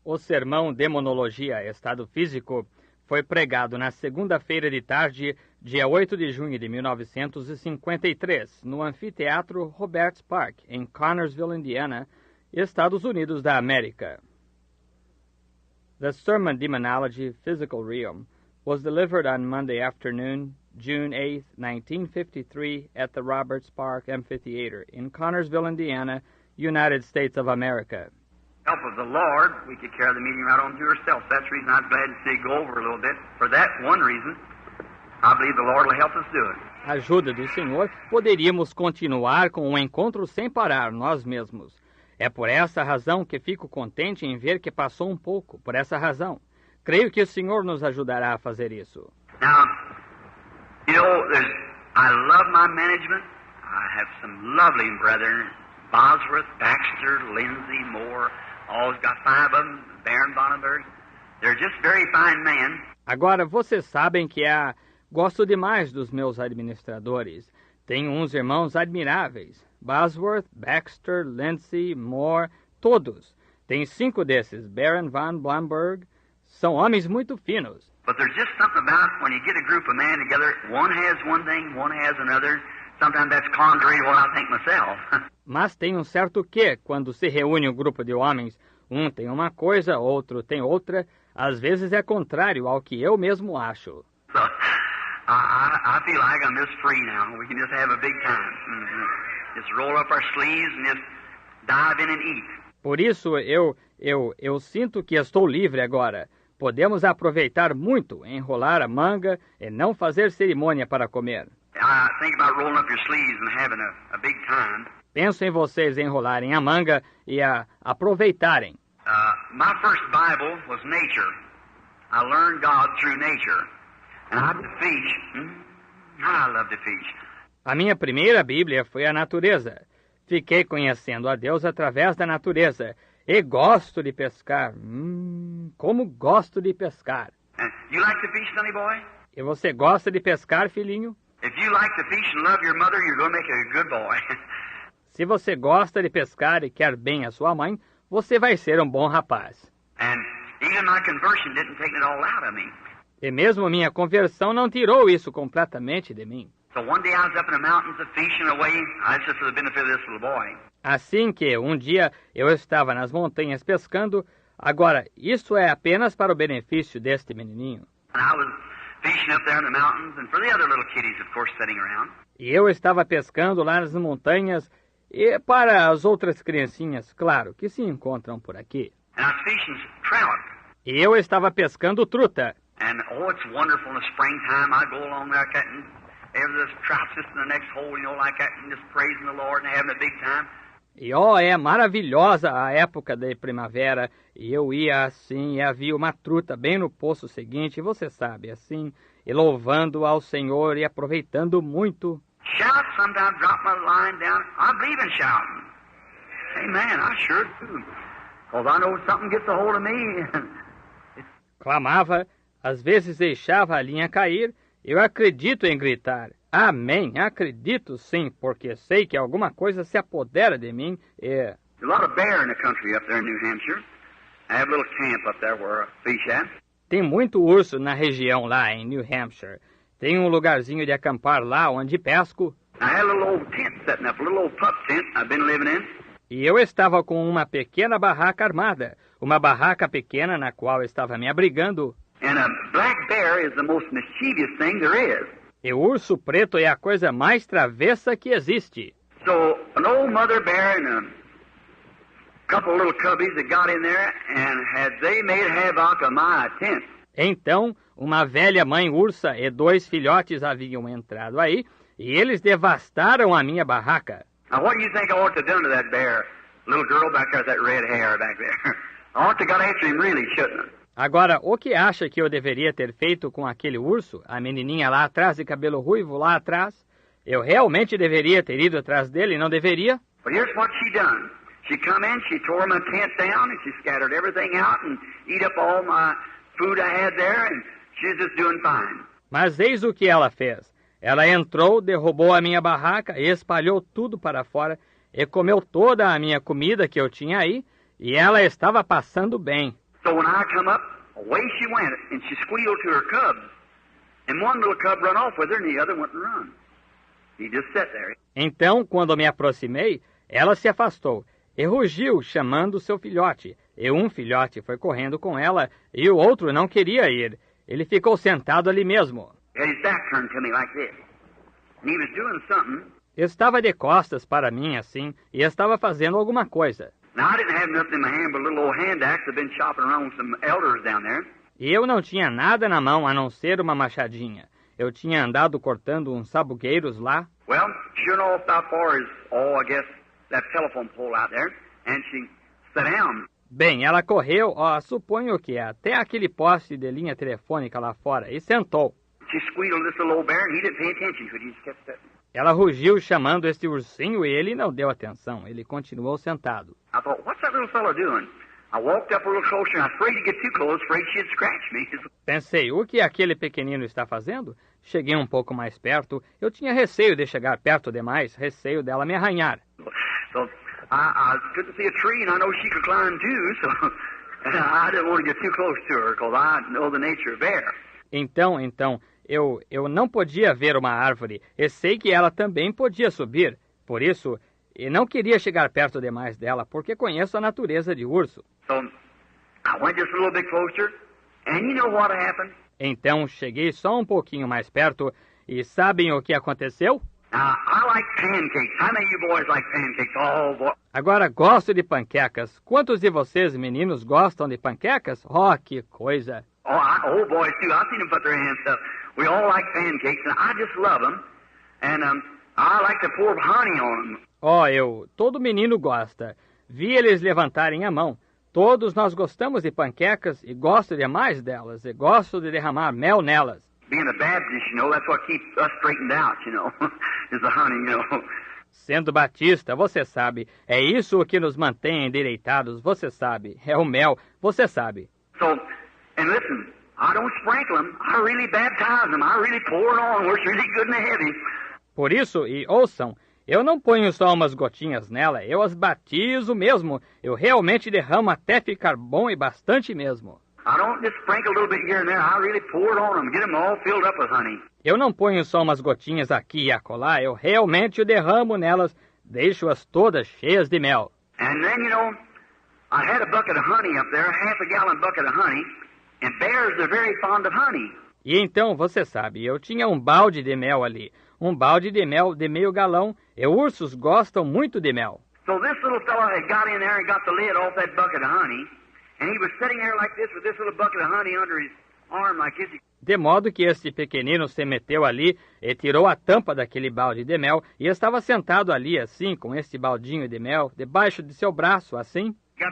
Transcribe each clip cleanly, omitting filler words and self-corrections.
O sermão Demonologia, Estado Físico, foi pregado na segunda-feira de tarde, dia 8 de junho de 1953, no Anfiteatro Roberts Park, em Connersville, Indiana, Estados Unidos da América. The sermon Demonology, Physical Realm was delivered on Monday afternoon, June 8, 1953, at the Roberts Park Amphitheater in Connersville, Indiana, United States of America. Help of the Lord, we could carry the meeting right on to ourselves. That's the reason I was glad to see go over a little bit. For that one reason, I believe the Lord will help us do it. Ajuda do Senhor, poderíamos continuar com o encontro sem parar, nós mesmos. É por essa razão que fico contente em ver que passou um pouco. Por essa razão. Creio que o Senhor nos ajudará a fazer isso. Now, you know, I love my management. I have some lovely brethren. Bosworth, Baxter, Lindsay, Moore. Always got 5 of them. Baron Bonnenberg. They're just very fine men. Agora, vocês sabem que gosto demais dos meus administradores. Tenho uns irmãos admiráveis. Bosworth, Baxter, Lindsay, Moore, todos. Tem 5 desses. Baron von Blomberg. São homens muito finos. But there's just something about when you get a group of men together, one has one thing, one has another. Sometimes that's contrary to what I think myself. Mas tem um certo quê quando se reúne um grupo de homens. Um tem uma coisa, outro tem outra. Às vezes é contrário ao que eu mesmo acho. So, I feel like I'm just free now. We can just have a big time. Just roll up our sleeves and just dive in and eat. Por isso, eu sinto que estou livre agora. Podemos aproveitar muito, enrolar a manga e não fazer cerimônia para comer. I think about rolling up your sleeves and having a big time. Penso em vocês enrolarem a manga e aproveitarem. My first Bible was nature. I learned God through nature. And I love to fish. I love to fish. A minha primeira Bíblia foi a natureza. Fiquei conhecendo a Deus através da natureza. E gosto de pescar. Como gosto de pescar. You like to fish, sonny boy? E você gosta de pescar, filhinho? If you like to fish and love your mother, you're going to make a good boy. Se você gosta de pescar e quer bem a sua mãe, você vai ser um bom rapaz. And even my conversion didn't take it all out of me. E mesmo minha conversão não tirou isso completamente de mim. So one day I was up in the mountains fishing away. That's just for the benefit of this little boy. Assim que um dia eu estava nas montanhas pescando, agora isso é apenas para o benefício deste menininho. And I was fishing up there in the mountains and for the other little kiddies, of course, sitting around. E eu estava pescando lá nas montanhas e para as outras criancinhas, claro, que se encontram por aqui. And I was fishing trout. E eu estava pescando truta. And oh, it's wonderful in the springtime. I go along there cutting every trout just in the next hole, you know, like that, and just praising the Lord and having a big time. E é maravilhosa a época da primavera, e eu ia assim, e havia uma truta bem no poço seguinte, você sabe, assim, e louvando ao Senhor e aproveitando muito. Shout, sometimes drop my line down. I believe in shouting. Amen, I sure do. Because I know something gets a hold of me. Clamava, às vezes deixava a linha cair, eu acredito em gritar. Amém, acredito sim, porque sei que alguma coisa se apodera de mim e... There's a lot of bear in the country up there in New Hampshire. I have a little camp up there where I fish at. Tem muito urso na região lá em New Hampshire. Tem um lugarzinho de acampar lá onde pesco. I had a little old tent setting up, a little old pup tent I've been living in. E eu estava com uma pequena barraca armada, uma barraca pequena na qual estava me abrigando. And a black bear is the most mischievous thing there is. E o urso preto é a coisa mais travessa que existe. So, an old mother bear and a couple of little cubbies that got in there and they made havoc of my tent. Então, uma velha mãe ursa e 2 filhotes haviam entrado aí, e eles devastaram a minha barraca. Now, what do you think I ought to have done to that bear? Little girl back there with that red hair back there. I ought to have got after him really, shouldn't I? Agora, o que acha que eu deveria ter feito com aquele urso? A menininha lá atrás de cabelo ruivo lá atrás? Eu realmente deveria ter ido atrás dele, não deveria? But here's what she done. She come in, she tore my tent down, and she scattered everything out and eat up all my food I had there, and she's just doing fine. Mas eis o que ela fez. Ela entrou, derrubou a minha barraca, espalhou tudo para fora e comeu toda a minha comida que eu tinha aí, e ela estava passando bem. So when I come up, away she went, and she squealed to her cubs. And one little cub run off with her, and the other went and run. He just sat there. Então, quando me aproximei, ela se afastou e rugiu, chamando seu filhote. E um filhote foi correndo com ela, e o outro não queria ir. Ele ficou sentado ali mesmo. His back turned to me like this. And he was doing something. Estava de costas para mim, assim, e estava fazendo alguma coisa. Now, I didn't have nothing in my hand but a little old hand axe. I've been chopping around with some elders down there. E eu não tinha nada na mão a não ser uma machadinha. Eu tinha andado cortando uns sabugueiros lá. Well, sure enough, about far as, I guess, that telephone pole out there. And she sat down. Bem, ela correu, suponho que até aquele poste de linha telefônica lá fora, e sentou. She squealed this little old bear, and he didn't pay attention to it. He just kept sitting. Ela rugiu chamando este ursinho e ele não deu atenção. Ele continuou sentado. I thought, what's that little fellow doing? I walked up a little closer, and I was afraid to get too close, afraid she'd scratch me. Pensei, o que aquele pequenino está fazendo? Cheguei um pouco mais perto. Eu tinha receio de chegar perto demais, receio dela me arranhar. So I couldn't see a tree, and I know she could climb too, so I didn't want to get too close to her, because I know the nature of bear. Então, eu não podia ver uma árvore, e sei que ela também podia subir. Por isso, eu não queria chegar perto demais dela, porque conheço a natureza de urso. So I went just a little bit closer, and you know what happened? Então, cheguei só um pouquinho mais perto, e sabem o que aconteceu? Now, I like pancakes. How many of you boys like pancakes? Oh, boy. Agora, gosto de panquecas. Quantos de vocês, meninos, gostam de panquecas? Oh, que coisa! Oh, boys, too. I've seen them put their hands up. We all like pancakes, and I just love them. And I like to pour honey on them. Todo menino gosta. Vi eles levantarem a mão. Todos nós gostamos de panquecas e gosto demais delas. E gosto de derramar mel nelas. Being a Baptist, you know, that's what keeps us straightened out, you know, is the honey, you know. Sendo batista, você sabe, é isso o que nos mantém endireitados, você sabe. É o mel, você sabe. So, and listen, I don't sprinkle them. I really baptize them. I really pour it on where it's really good and heavy. Por isso, e ouçam, eu não ponho só umas gotinhas nela, eu as batizo mesmo. Eu realmente derramo até ficar bom e bastante mesmo. I don't just sprinkle a little bit here and there. I really pour it on them, get them all filled up with honey. Eu não ponho só umas gotinhas aqui e acolá, eu realmente o derramo nelas, deixo-as todas cheias de mel. And then, you know, I had a bucket of honey up there, a half-a-gallon bucket of honey, and bears are very fond of honey. E então, você sabe, eu tinha um balde de mel ali, um balde de mel de meio galão, e ursos gostam muito de mel. So this little fellow had got in there and got the lid off that bucket of honey, and he was sitting there like this with this little bucket of honey under his arm like this. De modo que este pequenino se meteu ali e tirou a tampa daquele balde de mel e estava sentado ali assim, com este baldinho de mel, debaixo de seu braço, assim. He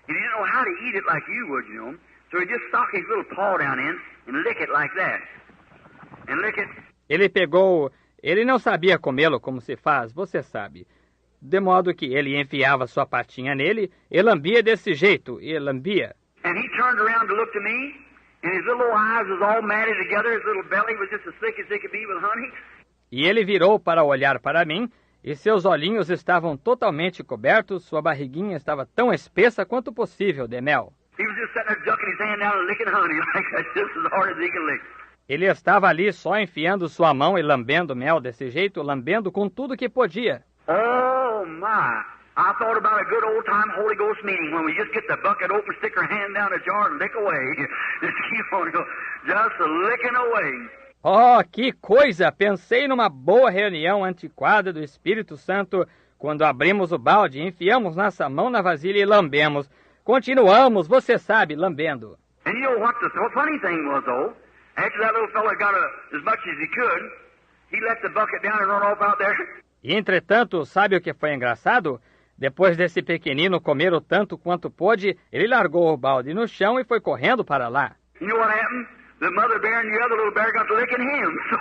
didn't know how to eat it like you would, you know. So he just stuck his little paw down in and lick it like that. And lick it. Ele não sabia comê-lo como se faz, você sabe. De modo que ele enfiava sua patinha nele e lambia desse jeito, e lambia. And he turned around to look to me, and his little eyes was all matted together, his little belly was just as thick as they could be with honey. E ele virou para olhar para mim, e seus olhinhos estavam totalmente cobertos, sua barriguinha estava tão espessa quanto possível de mel. He was just sitting there ducking his hand down and licking honey like that, just as hard as he could lick. Ele estava ali só enfiando sua mão e lambendo mel desse jeito, lambendo com tudo que podia. Oh, my. I thought about a good old-time Holy Ghost meeting when we just get the bucket open, stick our hand down the jar and lick away. Just keep on, just licking away. Oh, que coisa! Pensei numa boa reunião antiquada do Espírito Santo, quando abrimos o balde, enfiamos nossa mão na vasilha e lambemos. Continuamos, você sabe, lambendo. And you know what the funny thing was, though? After that little fella got as much as he could, he let the bucket down and run off out there. E, entretanto, sabe o que foi engraçado? Depois desse pequenino comer o tanto quanto pôde, ele largou o balde no chão e foi correndo para lá. You know what happened? The mother bear and the other little bear got to licking him. So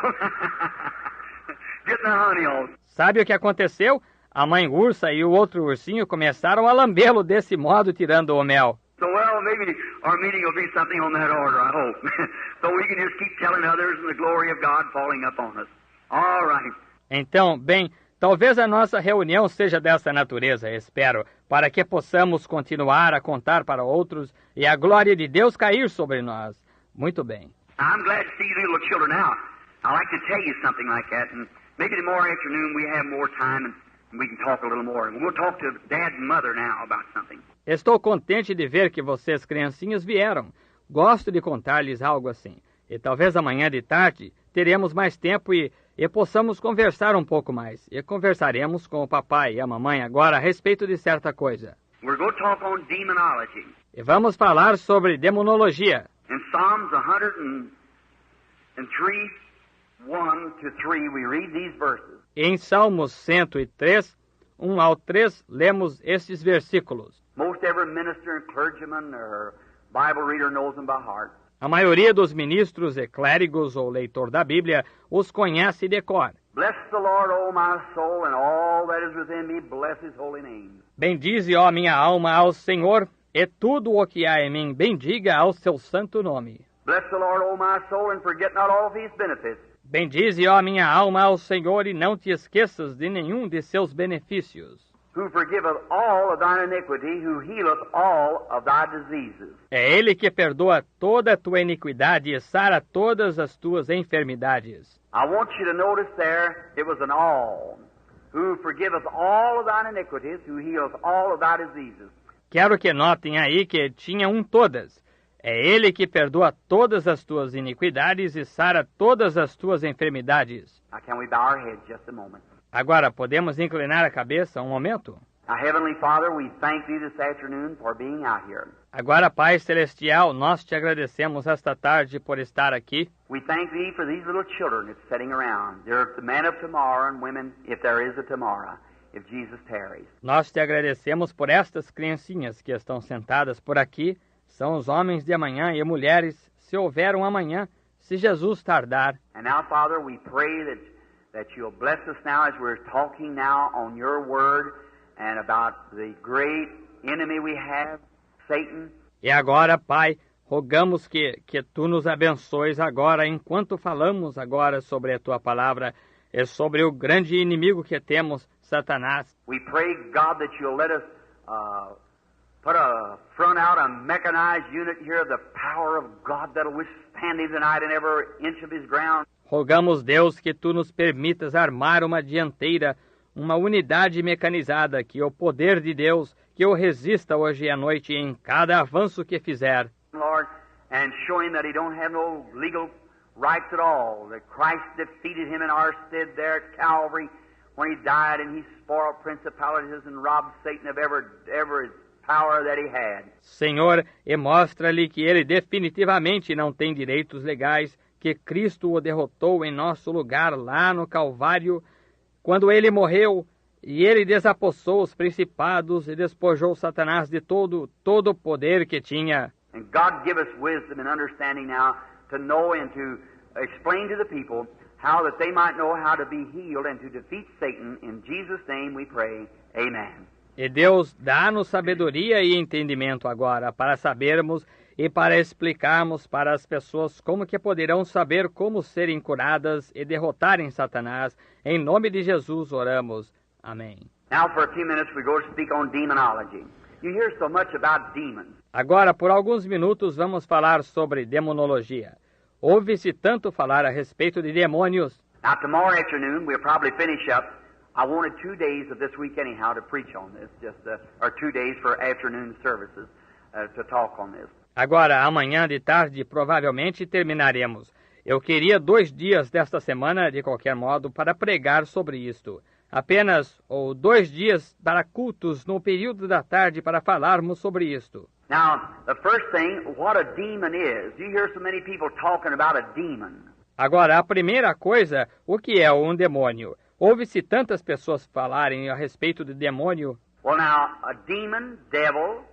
getting the honey off. Sabe o que aconteceu? A mãe ursa e o outro ursinho começaram a lambê-lo desse modo, tirando o mel. So, well, maybe our meeting will be something on that order, I hope. So we can just keep telling others and the glory of God falling upon us. All right. Então, bem, talvez a nossa reunião seja dessa natureza, espero, para que possamos continuar a contar para outros e a glória de Deus cair sobre nós. Muito bem. I'm glad to see you little children now. I'd like to tell you something like that, and maybe tomorrow afternoon we have more time and we can talk a little more. And we'll talk to Dad and Mother now about something. Estou contente de ver que vocês, criancinhas, vieram. Gosto de contar-lhes algo assim. E talvez amanhã de tarde teremos mais tempo e possamos conversar um pouco mais. E conversaremos com o papai e a mamãe agora a respeito de certa coisa. We're going to talk on demonology. E vamos falar sobre demonologia. In Psalms 103, 1-3, we read these verses. Em Salmos 103, 1 ao 3, lemos estes versículos. Most every minister and clergyman or Bible reader knows them by heart. A maioria dos ministros e clérigos ou leitor da Bíblia os conhece de cor. Bless the Lord, O my soul, and all that is within me, bless his holy name. Bendize, ó minha alma, ao Senhor, e tudo o que há em mim, bendiga ao seu santo nome. Bless the Lord, O my soul, and forget not all of his benefits. Bendize, ó minha alma, ao Senhor, e não te esqueças de nenhum de seus benefícios. Who forgiveth all of thine iniquity, who healeth all of thy diseases. É Ele que perdoa toda a tua iniquidade e sara todas as tuas enfermidades. I want you to notice there, it was an all. Who forgiveth all of thine iniquities, who healeth all of thy diseases. Quero que notem aí que tinha um todas. É Ele que perdoa todas as tuas iniquidades e sara todas as tuas enfermidades. Now can we bow our heads just a moment? Agora, podemos inclinar a cabeça um momento? Now, Heavenly Father, we thank Thee this afternoon for being out here. Agora, Pai Celestial, nós te agradecemos esta tarde por estar aqui. We thank Thee for these little children that's sitting around. They're the men of tomorrow and women, if there is a tomorrow, if Jesus tarries. Nós te agradecemos por estas criancinhas que estão sentadas por aqui. São os homens de amanhã e mulheres, se houver um amanhã, se Jesus tardar. And now, Father, we pray that You'll bless us now as we're talking now on Your Word and about the great enemy we have, Satan. E agora, Pai, rogamos que Tu nos abençoes agora, enquanto falamos agora sobre a Tua palavra e sobre o grande inimigo que temos, Satanás. We pray, God, that You'll let us put a front out, a mechanized unit here of the power of God that'll withstand Him tonight in every inch of His ground. Rogamos, Deus, que Tu nos permitas armar uma dianteira, uma unidade mecanizada, que o poder de Deus, que o resista hoje à noite em cada avanço que fizer. Lord, and show Him that He don't have no legal rights at all, that Christ defeated Him in our stead there at Calvary when He died and He spoiled principalities and robbed Satan of every power that he had. Senhor, e mostra-lhe que ele definitivamente não tem direitos legais, que Cristo o derrotou em nosso lugar lá no Calvário, quando ele morreu, e ele desapossou os principados e despojou Satanás de todo o poder que tinha. And God give us wisdom and understanding now to know and to explain to the people how that they might know how to be healed and to defeat Satan. In Jesus' name we pray. Amen. E Deus dá-nos sabedoria e entendimento agora para sabermos e para explicarmos para as pessoas como que poderão saber como serem curadas e derrotarem Satanás. Em nome de Jesus oramos. Amém. Now for a few minutes we go to speak on demonology. You hear so much about demons. Agora, por alguns minutos, vamos falar sobre demonologia. Ouve-se tanto falar a respeito de demônios. Now tomorrow afternoon we'll probably finish up. I wanted 2 days of this week anyhow to preach on this, or 2 days for afternoon services to talk on this. Agora, amanhã de tarde, provavelmente terminaremos. Eu queria 2 dias desta semana, de qualquer modo, para pregar sobre isto. Apenas, ou 2 dias para cultos no período da tarde para falarmos sobre isto. Now, the first thing, what a demon is. You hear so many people talking about a demon. Agora, a primeira coisa, o que é um demônio? Ouve-se tantas pessoas falarem a respeito de demônio. Well, now, a demon, devil,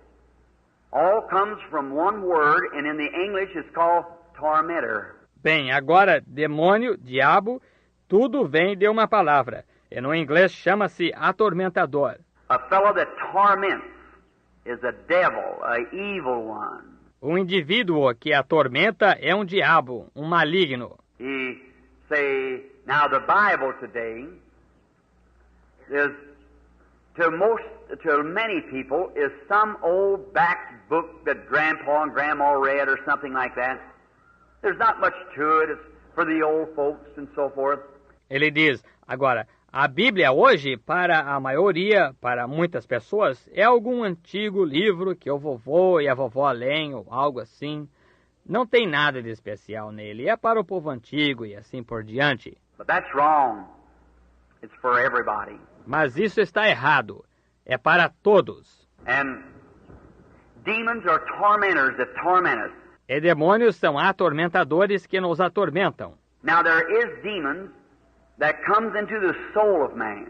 all comes from one word, and in the English it's called tormentor. Bem, agora, demônio, diabo, tudo vem de uma palavra. E no inglês chama-se atormentador. A fellow that torments is a devil, a evil one. Um indivíduo que atormenta é um diabo, um maligno. He say, now the Bible today is to most to many people is some old back book that Grandpa and Grandma read or something like that. There's not much to it. It's for the old folks and so forth. Ele diz, agora, a Bíblia hoje, para a maioria, para muitas pessoas, é algum antigo livro que o vovô e a vovó leem ou algo assim. Não tem nada de especial nele. É para o povo antigo e assim por diante. But that's wrong. It's for everybody. Mas isso está errado. É para todos. And demons are tormentors that torment us. E demônios são atormentadores que nos atormentam. Now there is demons that comes into the soul of man.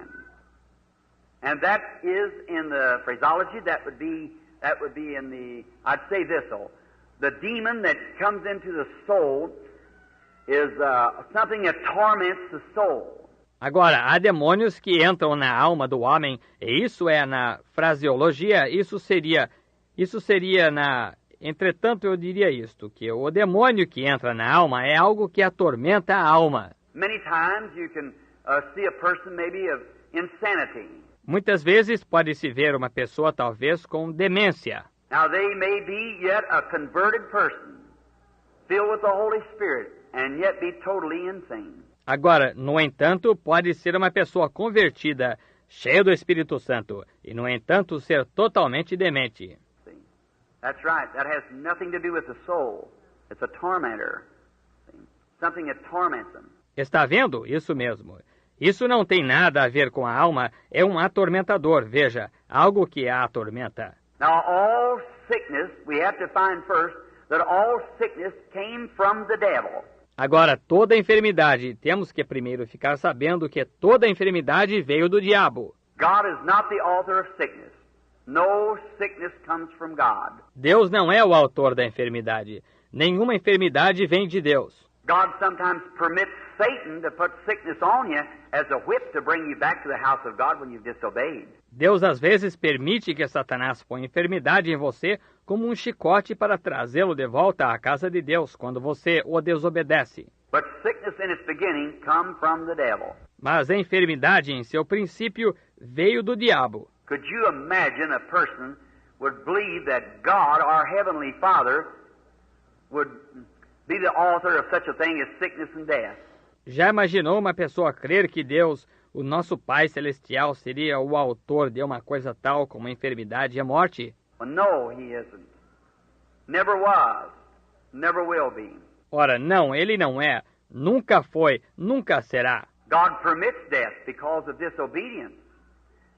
And that is in the phraseology, that would be in the, I'd say this though, the demon that comes into the soul is something that torments the soul. Agora, há demônios que entram na alma do homem, e isso é na fraseologia, isso seria na... Entretanto, eu diria isto, que o demônio que entra na alma é algo que atormenta a alma. Many times you can see a person maybe of insanity. Muitas vezes pode-se ver uma pessoa talvez com demência. Now they may be yet a converted person, filled with the Holy Spirit, and yet be totally insane. Agora, no entanto, pode ser uma pessoa convertida, cheia do Espírito Santo, e no entanto ser totalmente demente. See? That's right. That has nothing to do with the soul. It's a tormentor. See? Something that torments them. Está vendo? Isso mesmo. Isso não tem nada a ver com a alma, é um atormentador, veja, algo que a atormenta. Now all sickness, we have to find first that all sickness came from the devil. Agora, toda enfermidade, temos que primeiro ficar sabendo que toda enfermidade veio do diabo. God is not the author of sickness. No sickness comes from God. Deus não é o autor da enfermidade. Nenhuma enfermidade vem de Deus. God sometimes permits Satan to put sickness on you as a whip to bring you back to the house of God when you've disobeyed. Deus às vezes permite que Satanás ponha enfermidade em você como um chicote para trazê-lo de volta à casa de Deus quando você o desobedece. But sickness in its beginning come from the devil. Mas a enfermidade em seu princípio veio do diabo. Could you imagine a person would believe that God, our Heavenly Father, would be the author of such a thing as sickness and death? Já imaginou uma pessoa crer que Deus, o nosso Pai Celestial, seria o autor de uma coisa tal como a enfermidade e a morte? Well, no, He isn't. Never was. Never will be. Ora, não, ele não é. Nunca foi, nunca será. God permits death because of disobedience.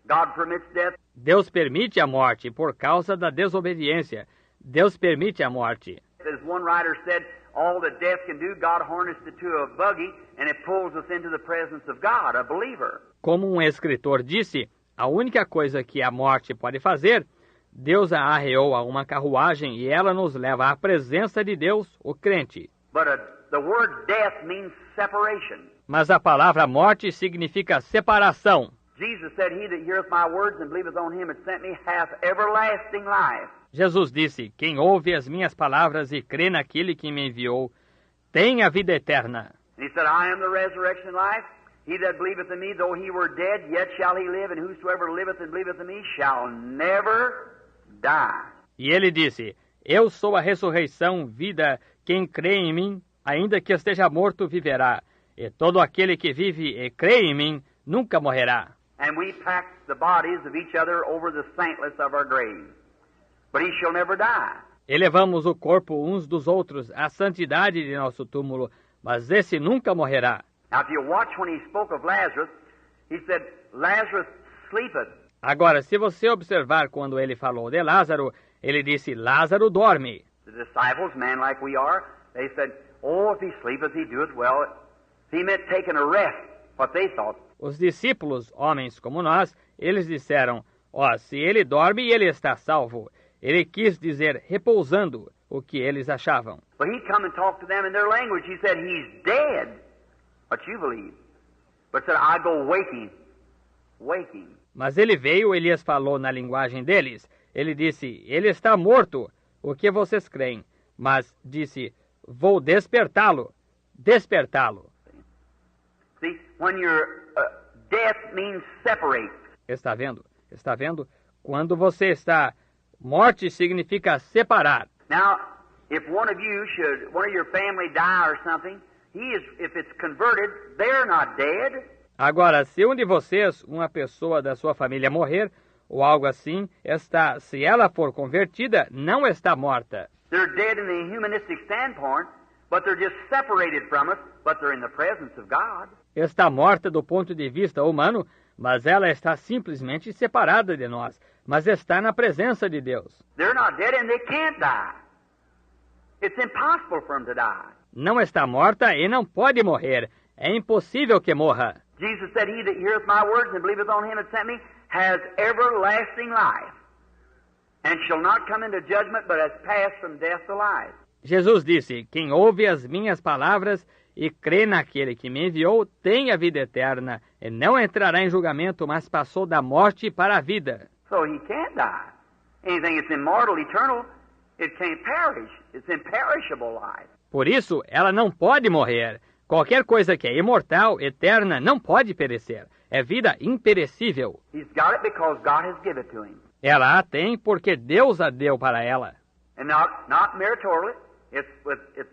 God permits death. Deus permite a morte por causa da desobediência. Deus permite a morte. As one writer said, all that death can do, God harnessed it to a buggy and it pulls us into the presence of God, a believer. Como um escritor disse, a única coisa que a morte pode fazer, Deus a arreou a uma carruagem e ela nos leva à presença de Deus, o crente. But the word death means separation. Mas a palavra morte significa separação. Jesus said, he that heareth my words and believeth on him that sent me hath everlasting life. Jesus disse, quem ouve as minhas palavras e crê naquele que me enviou, tem a vida eterna. And he said, I am the resurrection and life. He that believeth in me, though he were dead, yet shall he live, and whosoever liveth and believeth in me shall never die. E ele disse, eu sou a ressurreição, vida, quem crê em mim, ainda que esteja morto, viverá. E todo aquele que vive e crê em mim, nunca morrerá. And we pack the bodies of each other over the saintless of our graves. But he shall never die. E levamos o corpo uns dos outros à santidade de nosso túmulo, mas esse nunca morrerá. Now if you watch when he spoke of Lazarus, he said, Lazarus sleepeth. Agora, se você observar quando ele falou de Lázaro, ele disse, Lázaro dorme. The disciples, man like we are, they said, oh, if he sleepeth, he doeth well. He meant taking a rest, what they thought. Os discípulos, homens como nós, eles disseram, se ele dorme, ele está salvo. Ele quis dizer repousando, o que eles achavam. But he come and talk to them in their language. He said, he's dead. What you believe. But said, I go waking. Waking. Mas ele veio, Elias falou na linguagem deles. Ele disse, ele está morto, o que vocês creem? Mas disse, vou despertá-lo. Despertá-lo. See, when you're death means separate. Está vendo? Está vendo? Quando você está... Morte significa separar. Now, if one of your family die or something, if it's converted, they're not dead. Agora, se um de vocês, uma pessoa da sua família morrer, ou algo assim, se ela for convertida, não está morta. They're dead in the humanistic standpoint, but they're just separated from us, but they're in the presence of God. Está morta do ponto de vista humano, mas ela está simplesmente separada de nós, mas está na presença de Deus. They're not dead and they can't die. It's impossible for them to die. Não está morta e não pode morrer. É impossível que morra. Jesus said, "He that heareth my words and believeth on him that sent me has everlasting life, and shall not come into judgment, but has passed from death to life." Jesus disse, quem ouve as minhas palavras e crê naquele que me enviou, tem a vida eterna, e não entrará em julgamento, mas passou da morte para a vida. So he can't die. Anything that's immortal, eternal, it can't perish. It's imperishable life. Por isso, ela não pode morrer. Qualquer coisa que é imortal, eterna, não pode perecer. É vida imperecível. He's got it because God has given it to him. Ela a tem porque Deus a deu para ela. And not meritorially. It's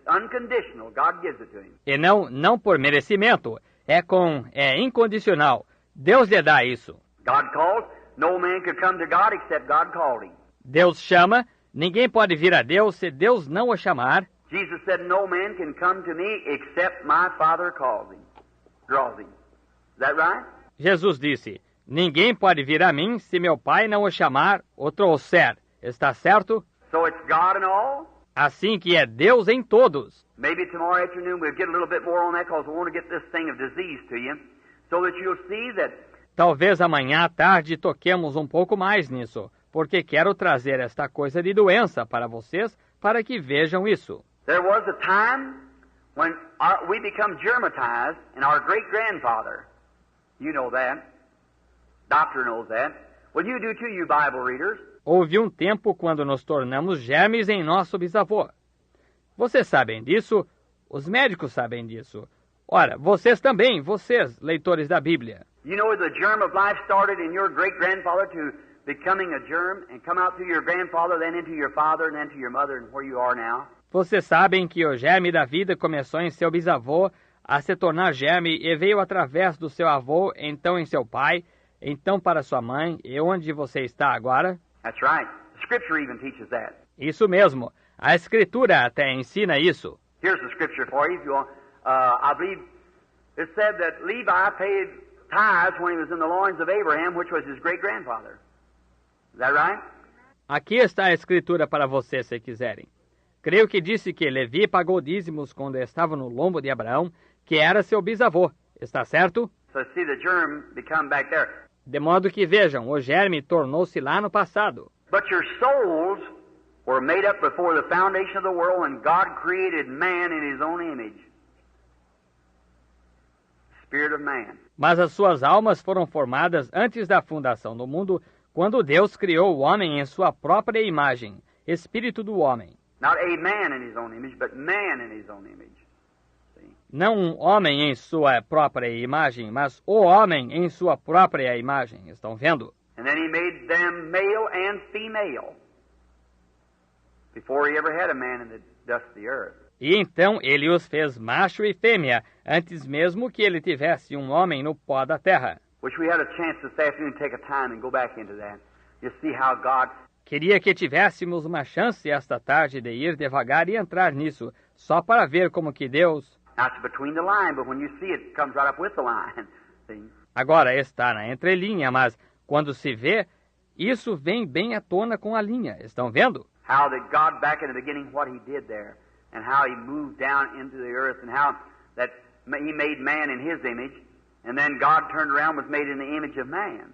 unconditional. God gives it to him. E não por merecimento. É incondicional. Deus lhe dá isso. God calls. No man could come to God except God called him. Deus chama. Ninguém pode vir a Deus se Deus não o chamar. Jesus said, "No man can come to me except my Father calls him, draws him." Is that right? Jesus disse, ninguém pode vir a mim se meu Pai não o chamar ou trouxer. Está certo? So it's God in all? Assim que é Deus em todos. Maybe tomorrow afternoon we'll get a little bit more on that because we want to get this thing of disease to you so that you'll see that. Talvez amanhã à tarde toquemos um pouco mais nisso, porque quero trazer esta coisa de doença para vocês, para que vejam isso. There was a time when we become germatized, and our great-grandfather, you know that, doctor knows that. Well, you do too, you Bible readers. Houve um tempo quando nos tornamos germes em nosso bisavô. Vocês sabem disso, os médicos sabem disso. Ora, vocês também, vocês, leitores da Bíblia. You know the germ of life started in your great-grandfather to becoming a germ and come out through your grandfather, then into your father, and then to your mother, and where you are now. Vocês sabem que o germe da vida começou em seu bisavô a se tornar germe e veio através do seu avô, então em seu pai, então para sua mãe, e onde você está agora? That's right. The Scripture even teaches that. Isso mesmo. A Escritura até ensina isso. Here's the Scripture for you if you want. I believe it said that Levi paid tithes when he was in the loins of Abraham, which was his great-grandfather. Is that right? Aqui está a Escritura para vocês, se quiserem. Creio que disse que Levi pagou dízimos quando estava no lombo de Abraão, que era seu bisavô. Está certo? So see the germ become back there. De modo que vejam, o germe tornou-se lá no passado. But your souls were made up before the foundation of the world when God created man in his own image. Spirit of man. Mas as suas almas foram formadas antes da fundação do mundo, quando Deus criou o homem em sua própria imagem, espírito do homem. Not a man in his own image, but man in his own image. See? Não um homem em sua própria imagem, mas o homem em sua própria imagem. Estão vendo? And then he made them male and female before he ever had a man in the dust of the earth. E então ele os fez macho e fêmea, antes mesmo que ele tivesse um homem no pó da terra. Wish we had a chance this afternoon to take a time and go back into that. You see how God... Queria que tivéssemos uma chance esta tarde de ir devagar e entrar nisso, só para ver como que Deus... That's between the line, but when you see it, it comes right up with the line. See? Agora está na entrelinha, mas quando se vê, isso vem bem à tona com a linha. Estão vendo? How that God, back in the beginning, what he did there, and how he moved down into the earth, and how that he made man in his image, and then God turned around and was made in the image of man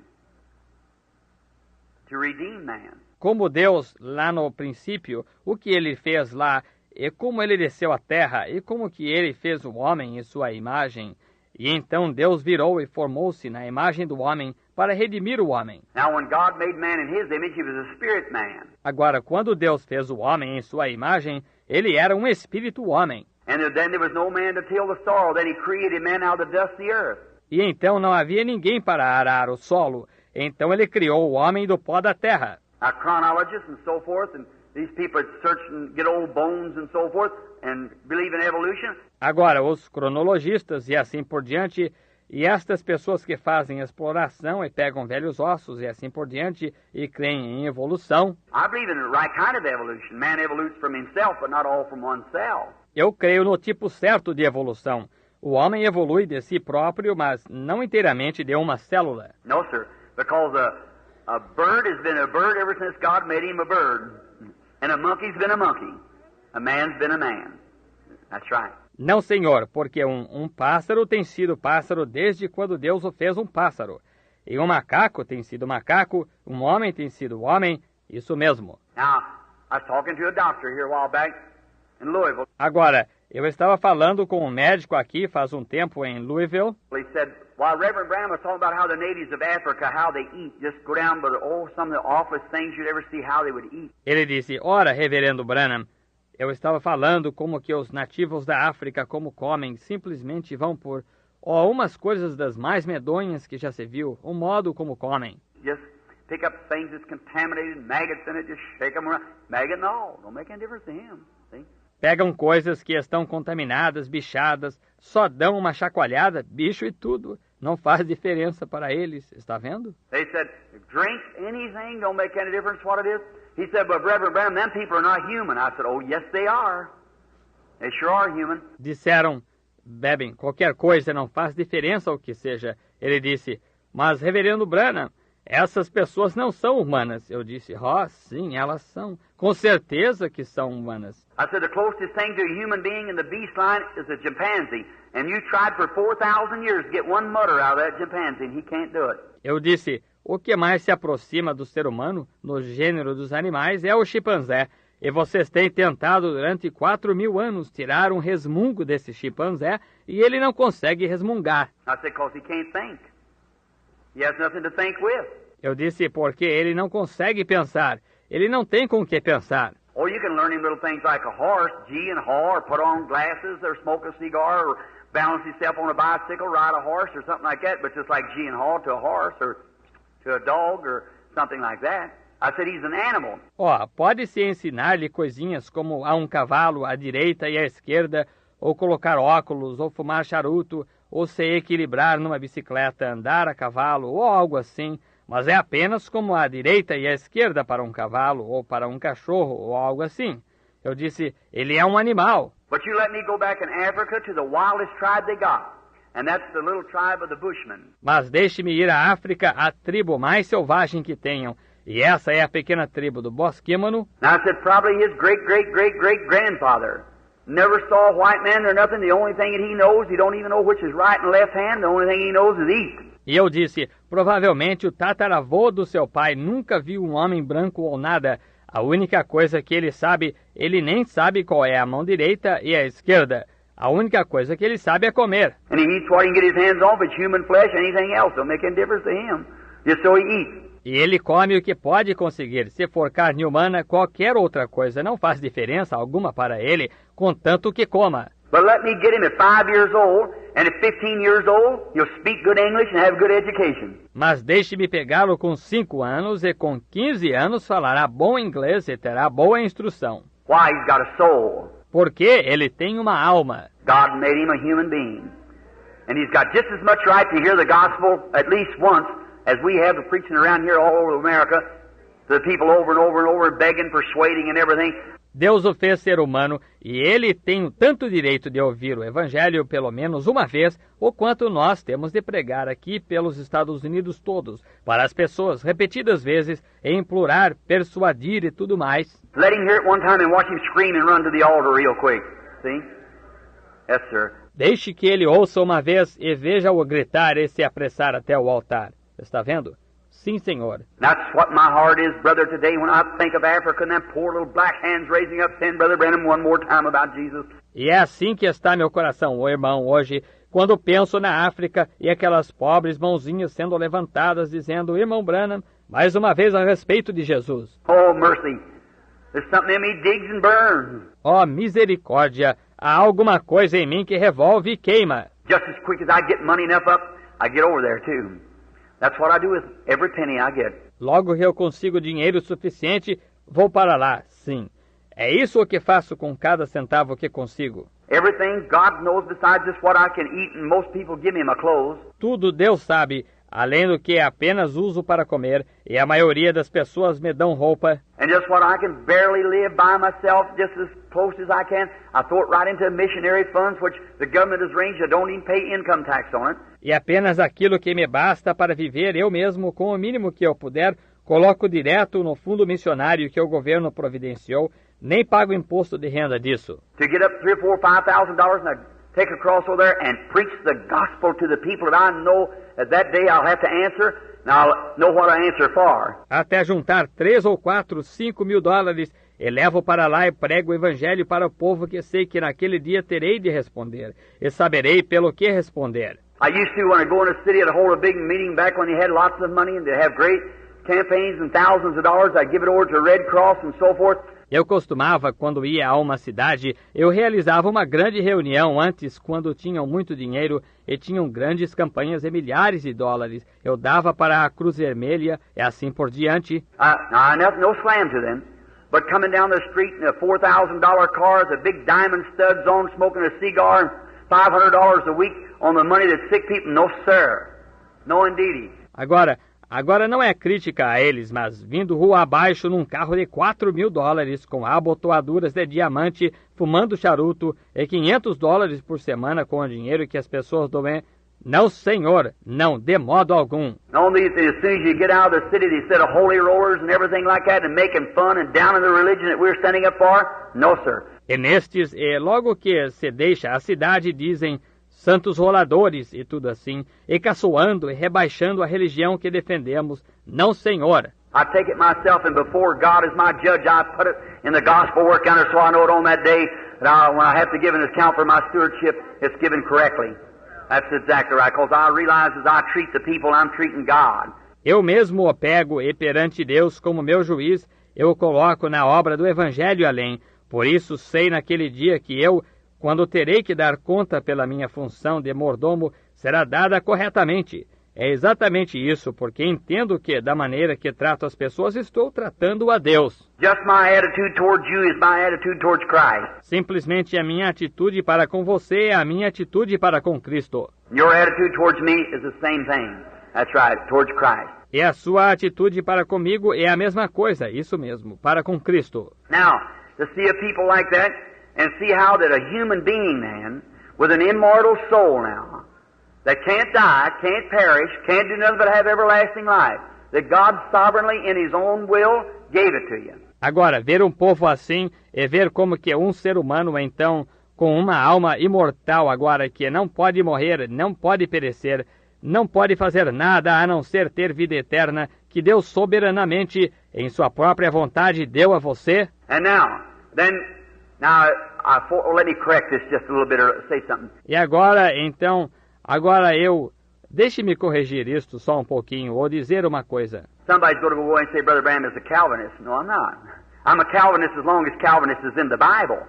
to redeem man. Como Deus, lá no princípio, o que ele fez lá, e como ele desceu à terra, e como que ele fez o homem em sua imagem. E então Deus virou e formou-se na imagem do homem para redimir o homem. Now, when God made man in his image, he was a spirit man. Agora, quando Deus fez o homem em sua imagem, ele era um espírito homem. And then there was no man to till the soil. Then he created man out of the dust of the earth. E então não havia ninguém para arar o solo. Então ele criou o homem do pó da terra. Now, chronologists and so forth, and these people that search and get old bones and so forth, and believe in evolution. Agora, os cronologistas e assim por diante, e estas pessoas que fazem exploração e pegam velhos ossos e assim por diante, e creem em evolução. I believe in the right kind of evolution. Man evolutes from himself, but not all from oneself. Eu creio no tipo certo de evolução. O homem evolui de si próprio, mas não inteiramente de uma célula. No, sir, because a bird has been a bird ever since God made him a bird. And a monkey's been a monkey. A man's been a man. That's right. Não, senhor, porque um pássaro tem sido pássaro desde quando Deus o fez um pássaro. E um macaco tem sido macaco, um homem tem sido homem, isso mesmo. Now, I was talking to a doctor here a while back in Louisville. Agora, eu estava falando com um médico aqui faz um tempo em Louisville. He said, while Reverend Branham was talking about how the natives of Africa, how they eat, just go down by some of the awfulest things you'd ever see how they would eat. Ele disse, ora, reverendo Branham, eu estava falando como que os nativos da África como comem, simplesmente vão por umas coisas das mais medonhas que já se viu, o modo como comem. Just pick up things that's contaminated, maggots in it, just shake them around. Maggot and all, don't make any difference to him. See? Pegam coisas que estão contaminadas, bichadas, só dão uma chacoalhada, bicho e tudo. Não faz diferença para eles, está vendo? They said, drink anything, don't make any difference what it is. He said, but Reverend Branham, them people are not human. I said, oh, yes, they are. They sure are human. Disseram, bebem qualquer coisa, não faz diferença o que seja. Ele disse, mas reverendo Branham, essas pessoas não são humanas. Eu disse, sim, elas são. Com certeza que são humanas. I said, the closest thing to a human being in the beast line is a chimpanzee. And you tried for 4,000 years to get one mutter out of that chimpanzee, and he can't do it. Eu disse, o que mais se aproxima do ser humano, no gênero dos animais, é o chimpanzé. E vocês têm tentado durante 4.000 anos tirar um resmungo desse chimpanzé, e ele não consegue resmungar. I said, because he can't think. He has nothing to think with. Eu disse, porque ele não consegue pensar. Ele não tem com o que pensar. Oh, you can learn him little things like a horse, gee and haw, or put on glasses, or smoke a cigar, or balance himself on a bicycle, ride a horse, or something like that, but just like gee and haw to a horse, or to a dog, or something like that. I said he's an animal. Pode-se ensinar-lhe coisinhas como a um cavalo à direita e à esquerda, ou colocar óculos, ou fumar charuto, ou se equilibrar numa bicicleta, andar a cavalo, ou algo assim, mas é apenas como a direita e a esquerda para um cavalo, ou para um cachorro, ou algo assim. Eu disse, ele é um animal. But you let me go back in Africa to the wildest tribe they got, and that's the little tribe of the Bushmen. Mas deixe-me ir à África, a tribo mais selvagem que tenham, e essa é a pequena tribo do Bosquímano. Now I said, probably his great-great-great-great-grandfather never saw a white man or nothing. The only thing that he knows, he don't even know which is right and left hand. The only thing he knows is eat. E eu disse, provavelmente o tataravô do seu pai nunca viu um homem branco ou nada. A única coisa que ele sabe, ele nem sabe qual é a mão direita e a esquerda. A única coisa que ele sabe é comer. And he eats what he can get his hands on, if it's human flesh, anything else. Don't make any difference to him. Just so he eats. E ele come o que pode conseguir. Se for carne humana, qualquer outra coisa não faz diferença alguma para ele, contanto que coma. But let me get him at 5 years old, and at 15 years old, he'll speak good English and have good education. Mas deixe-me pegá-lo com 5 anos e com 15 anos falará bom inglês e terá boa instrução. Why? He's got a soul. Porque ele tem uma alma. God made him a human being. And he's got just as much right to hear the gospel at least once as we have the preaching around here all over America to the people over and over and over, begging, persuading and everything. Deus o fez ser humano e ele tem tanto direito de ouvir o Evangelho pelo menos uma vez, o quanto nós temos de pregar aqui pelos Estados Unidos todos, para as pessoas repetidas vezes, e implorar, persuadir e tudo mais. Let him hear it one time and watch him scream and run to the altar real quick. See? Yes, sir. Deixe que ele ouça uma vez e veja-o gritar e se apressar até o altar. Está vendo? Sim, senhor. That's what my heart is, brother, today when I think of Africa and them poor little black hands raising up saying, Brother Branham, one more time about Jesus. E é assim que está meu coração, ô irmão, hoje, quando penso na África e aquelas pobres mãozinhas sendo levantadas dizendo, Irmão Branham, mais uma vez a respeito de Jesus. Oh, mercy. There's something in me digs and burns. Oh, misericórdia. Há alguma coisa em mim que revolve e queima. Just as quick as I get money enough up, I get over there too. That's what I do with every penny I get. Logo que eu consigo dinheiro suficiente, vou para lá, sim. É isso o que faço com cada centavo que consigo. Everything God knows besides just what I can eat, and most people give me my clothes. Tudo Deus sabe, além do que apenas uso para comer, e a maioria das pessoas me dão roupa. And just what I can barely live by myself, just as close as I can, I throw it right into missionary funds, which the government has arranged. I don't even pay income tax on it. E apenas aquilo que me basta para viver eu mesmo, com o mínimo que eu puder, coloco direto no fundo missionário que o governo providenciou. Nem pago imposto de renda disso. To get up $3,000, $4,000, $5,000 and I take a cross over there and preach the gospel to the people that I know that day I'll have to answer, and I'll know what I answer for. Até juntar 3 ou 4, 5 mil dólares, e levo para lá e prego o evangelho para o povo que sei que naquele dia terei de responder, e saberei pelo que responder. I used to, when I go in a city, I'd hold a big meeting back when they had lots of money and they'd have great campaigns and thousands of dollars. I'd give it over to Red Cross and so forth. Eu costumava, quando ia a uma cidade, eu realizava uma grande reunião antes, quando tinham muito dinheiro e tinham grandes campanhas de milhares de dólares. Eu dava para a Cruz Vermelha e assim por diante. No slam to them, but coming down the street in a $4,000 car with big diamond studs on, smoking a cigar, and $500 a week on the money that sick people, no sir, no indeedy. Agora não é crítica a eles, mas vindo rua abaixo num carro de $4.000 com abotoaduras de diamante, fumando charuto e $500 por semana com o dinheiro que as pessoas doem. Não, senhor, não, de modo algum. Only as soon as you get out of the city, they set of holy rollers and everything like that and making fun and down in the religion that we're standing up for? No, sir. E nestes, logo que se deixa a cidade, dizem santos roladores e tudo assim, e caçoando e rebaixando a religião que defendemos. Não, senhor. I take it myself, and before God is my judge, I put it in the gospel work counter so I know it on that day that when I have to give an account for my stewardship, it's given correctly. That's exactly right, because I realize as I treat the people, I'm treating God. Eu mesmo o pego e perante Deus como meu juiz, eu o coloco na obra do Evangelho além. Por isso sei naquele dia que eu, quando terei que dar conta pela minha função de mordomo, será dada corretamente. É exatamente isso, porque entendo que, da maneira que trato as pessoas, estou tratando a Deus. Just my attitude towards you is my attitude towards Christ. Simplesmente a minha atitude para com você é a minha atitude para com Cristo. Your attitude towards me is the same thing. That's right, towards Christ. E a sua atitude para comigo é a mesma coisa, isso mesmo, para com Cristo. Now, to see a people like that, and see how that a human being, man, with an immortal soul now, that can't die, can't perish, can't do nothing but have everlasting life, that God sovereignly in His own will gave it to you. Agora, ver um povo assim é ver como que um ser humano, então, com uma alma imortal agora que não pode morrer, não pode perecer, não pode fazer nada a não ser ter vida eterna, que Deus soberanamente, em sua própria vontade, deu a você. And now, let me correct this just a little bit or say something. E agora, então, deixe-me corrigir isto só um pouquinho, ou dizer uma coisa. Somebody's going to go and say, Brother Branham is a Calvinist. No, I'm not. I'm a Calvinist as long as Calvinist is in the Bible.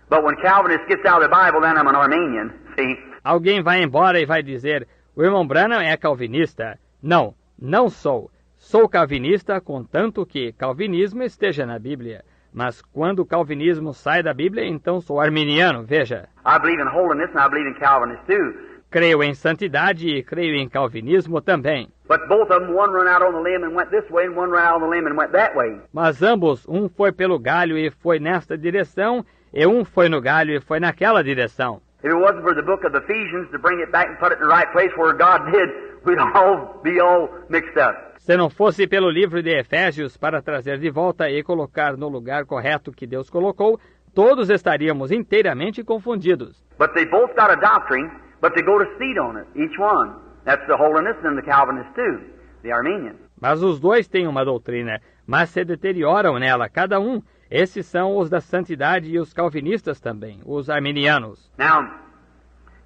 But when Calvinist gets out of the Bible, then I'm an Arminian. See? Alguém vai embora e vai dizer, o irmão Branham é calvinista. Não, não sou. Sou calvinista, contanto que calvinismo esteja na Bíblia. Mas quando o calvinismo sai da Bíblia, então sou arminiano, veja. I believe in holiness and I believe in Calvinist too. Creio em santidade e creio em calvinismo também. But both of them, one run out on the limb and went this way, and one run out on the limb and went that way. Mas ambos, um foi pelo galho e foi nesta direção, e um foi no galho e foi naquela direção. If it wasn't for the book of Ephesians to bring it back and put it in the right place where God did, we'd all be all mixed up. Se não fosse pelo livro de Efésios para trazer de volta e colocar no lugar correto que Deus colocou, todos estaríamos inteiramente confundidos. But they both got a doctrine, but they go to seed on it, each one. That's the holiness and the Calvinist too, the Arminian. Mas os dois têm uma doutrina, mas se deterioram nela, cada um. Esses são os da santidade e os calvinistas também, os arminianos. Now,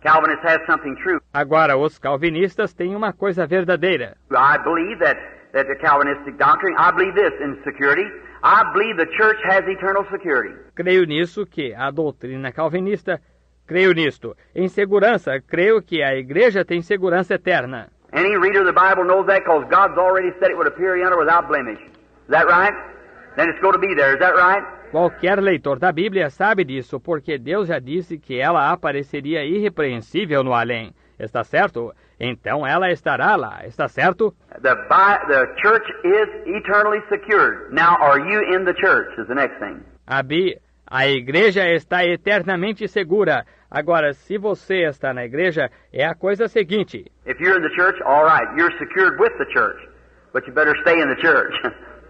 Calvinists have something true. Agora, os calvinistas têm uma coisa verdadeira. I believe that the Calvinistic doctrine, I believe this in security. I believe the church has eternal security. Creio nisso que a doutrina calvinista, creio nisto. Em segurança, creio que a igreja tem segurança eterna. Any reader of the Bible knows that because God's already said it would appear yonder without blemish. Is that right? Then it's going to be there. Is that right? Qualquer leitor da Bíblia sabe disso, porque Deus já disse que ela apareceria irrepreensível no além. Está certo? Então ela estará lá. Está certo? The church is eternally secured. Now, are you in the church? Is the next thing. A igreja está eternamente segura. Agora, se você está na igreja, é a coisa seguinte. If you're in the church, all right, you're secured with the church, but you better stay in the church.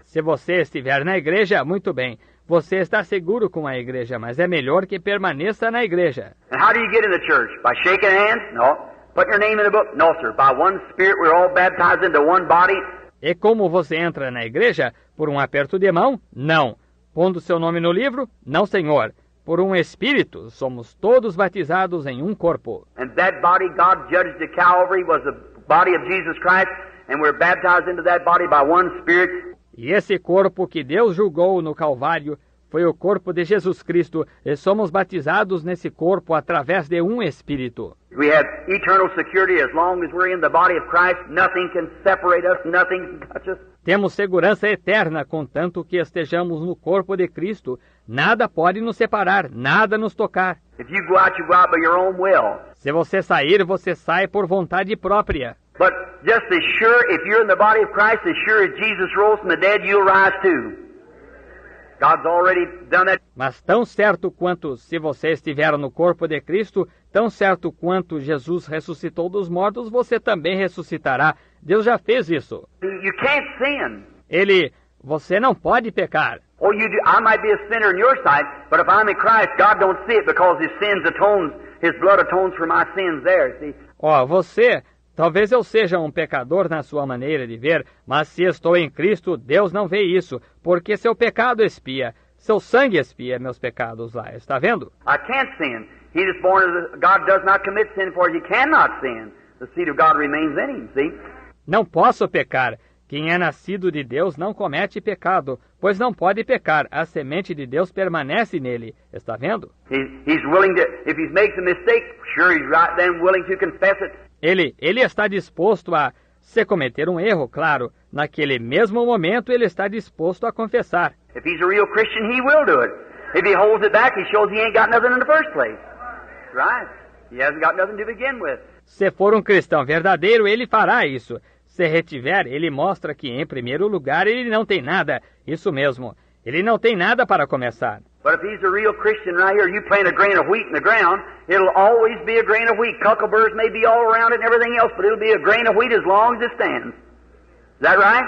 Se você estiver na igreja, muito bem. Você está seguro com a igreja, mas é melhor que permaneça na igreja. And how do you get in the church? By shaking hands? No. Putting your name in the book? No, sir. By one Spirit, we're all baptized into one body. E como você entra na igreja? Por um aperto de mão? Não. Pondo seu nome no livro? Não, senhor. Por um Espírito, somos todos batizados em um corpo. And that body God judged at Calvary was the body of Jesus Christ, and we're baptized into that body by one Spirit. E esse corpo que Deus julgou no Calvário foi o corpo de Jesus Cristo, e somos batizados nesse corpo através de um Espírito. We have eternal security as long as we're in the body of Christ. Nothing can separate us, nothing can touch us. Temos segurança eterna, contanto que estejamos no corpo de Cristo. Nada pode nos separar, nada nos tocar. If you go out by your own will. Se você sair, você sai por vontade própria. But just as sure, if you're in the body of Christ, as sure as Jesus rose from the dead, you'll rise too. God's already done that. Mas tão certo quanto se você estiver no corpo de Cristo, tão certo quanto Jesus ressuscitou dos mortos, você também ressuscitará. Deus já fez isso. You can't sin. Você não pode pecar. Oh, you do. I might be a sinner in your sight, but if I'm in Christ, God don't see it because His blood atones for my sins there, see? Talvez eu seja um pecador na sua maneira de ver, mas se estou em Cristo, Deus não vê isso, porque seu pecado expia, seu sangue expia meus pecados lá, está vendo? I can't sin. He is born of God does not commit sin, for he cannot sin. The seed of God remains in him, see? Não posso pecar. Quem é nascido de Deus não comete pecado, pois não pode pecar. A semente de Deus permanece nele, está vendo? He's willing to, if he makes a mistake, sure he's right then willing to confess it. Ele está disposto a, se cometer um erro, claro, naquele mesmo momento ele está disposto a confessar. If he's a real Christian, he will do it. If he holds it back, he shows he ain't got nothing in the first place. Right? He hasn't got nothing to begin with. Se for um cristão verdadeiro, ele fará isso. Se retiver, ele mostra que, em primeiro lugar, ele não tem nada. Isso mesmo. Ele não tem nada para começar. But if he's a real Christian right here, you plant a grain of wheat in the ground, it'll always be a grain of wheat. Cuckleburs may be all around it and everything else, but it'll be a grain of wheat as long as it stands. Is that right?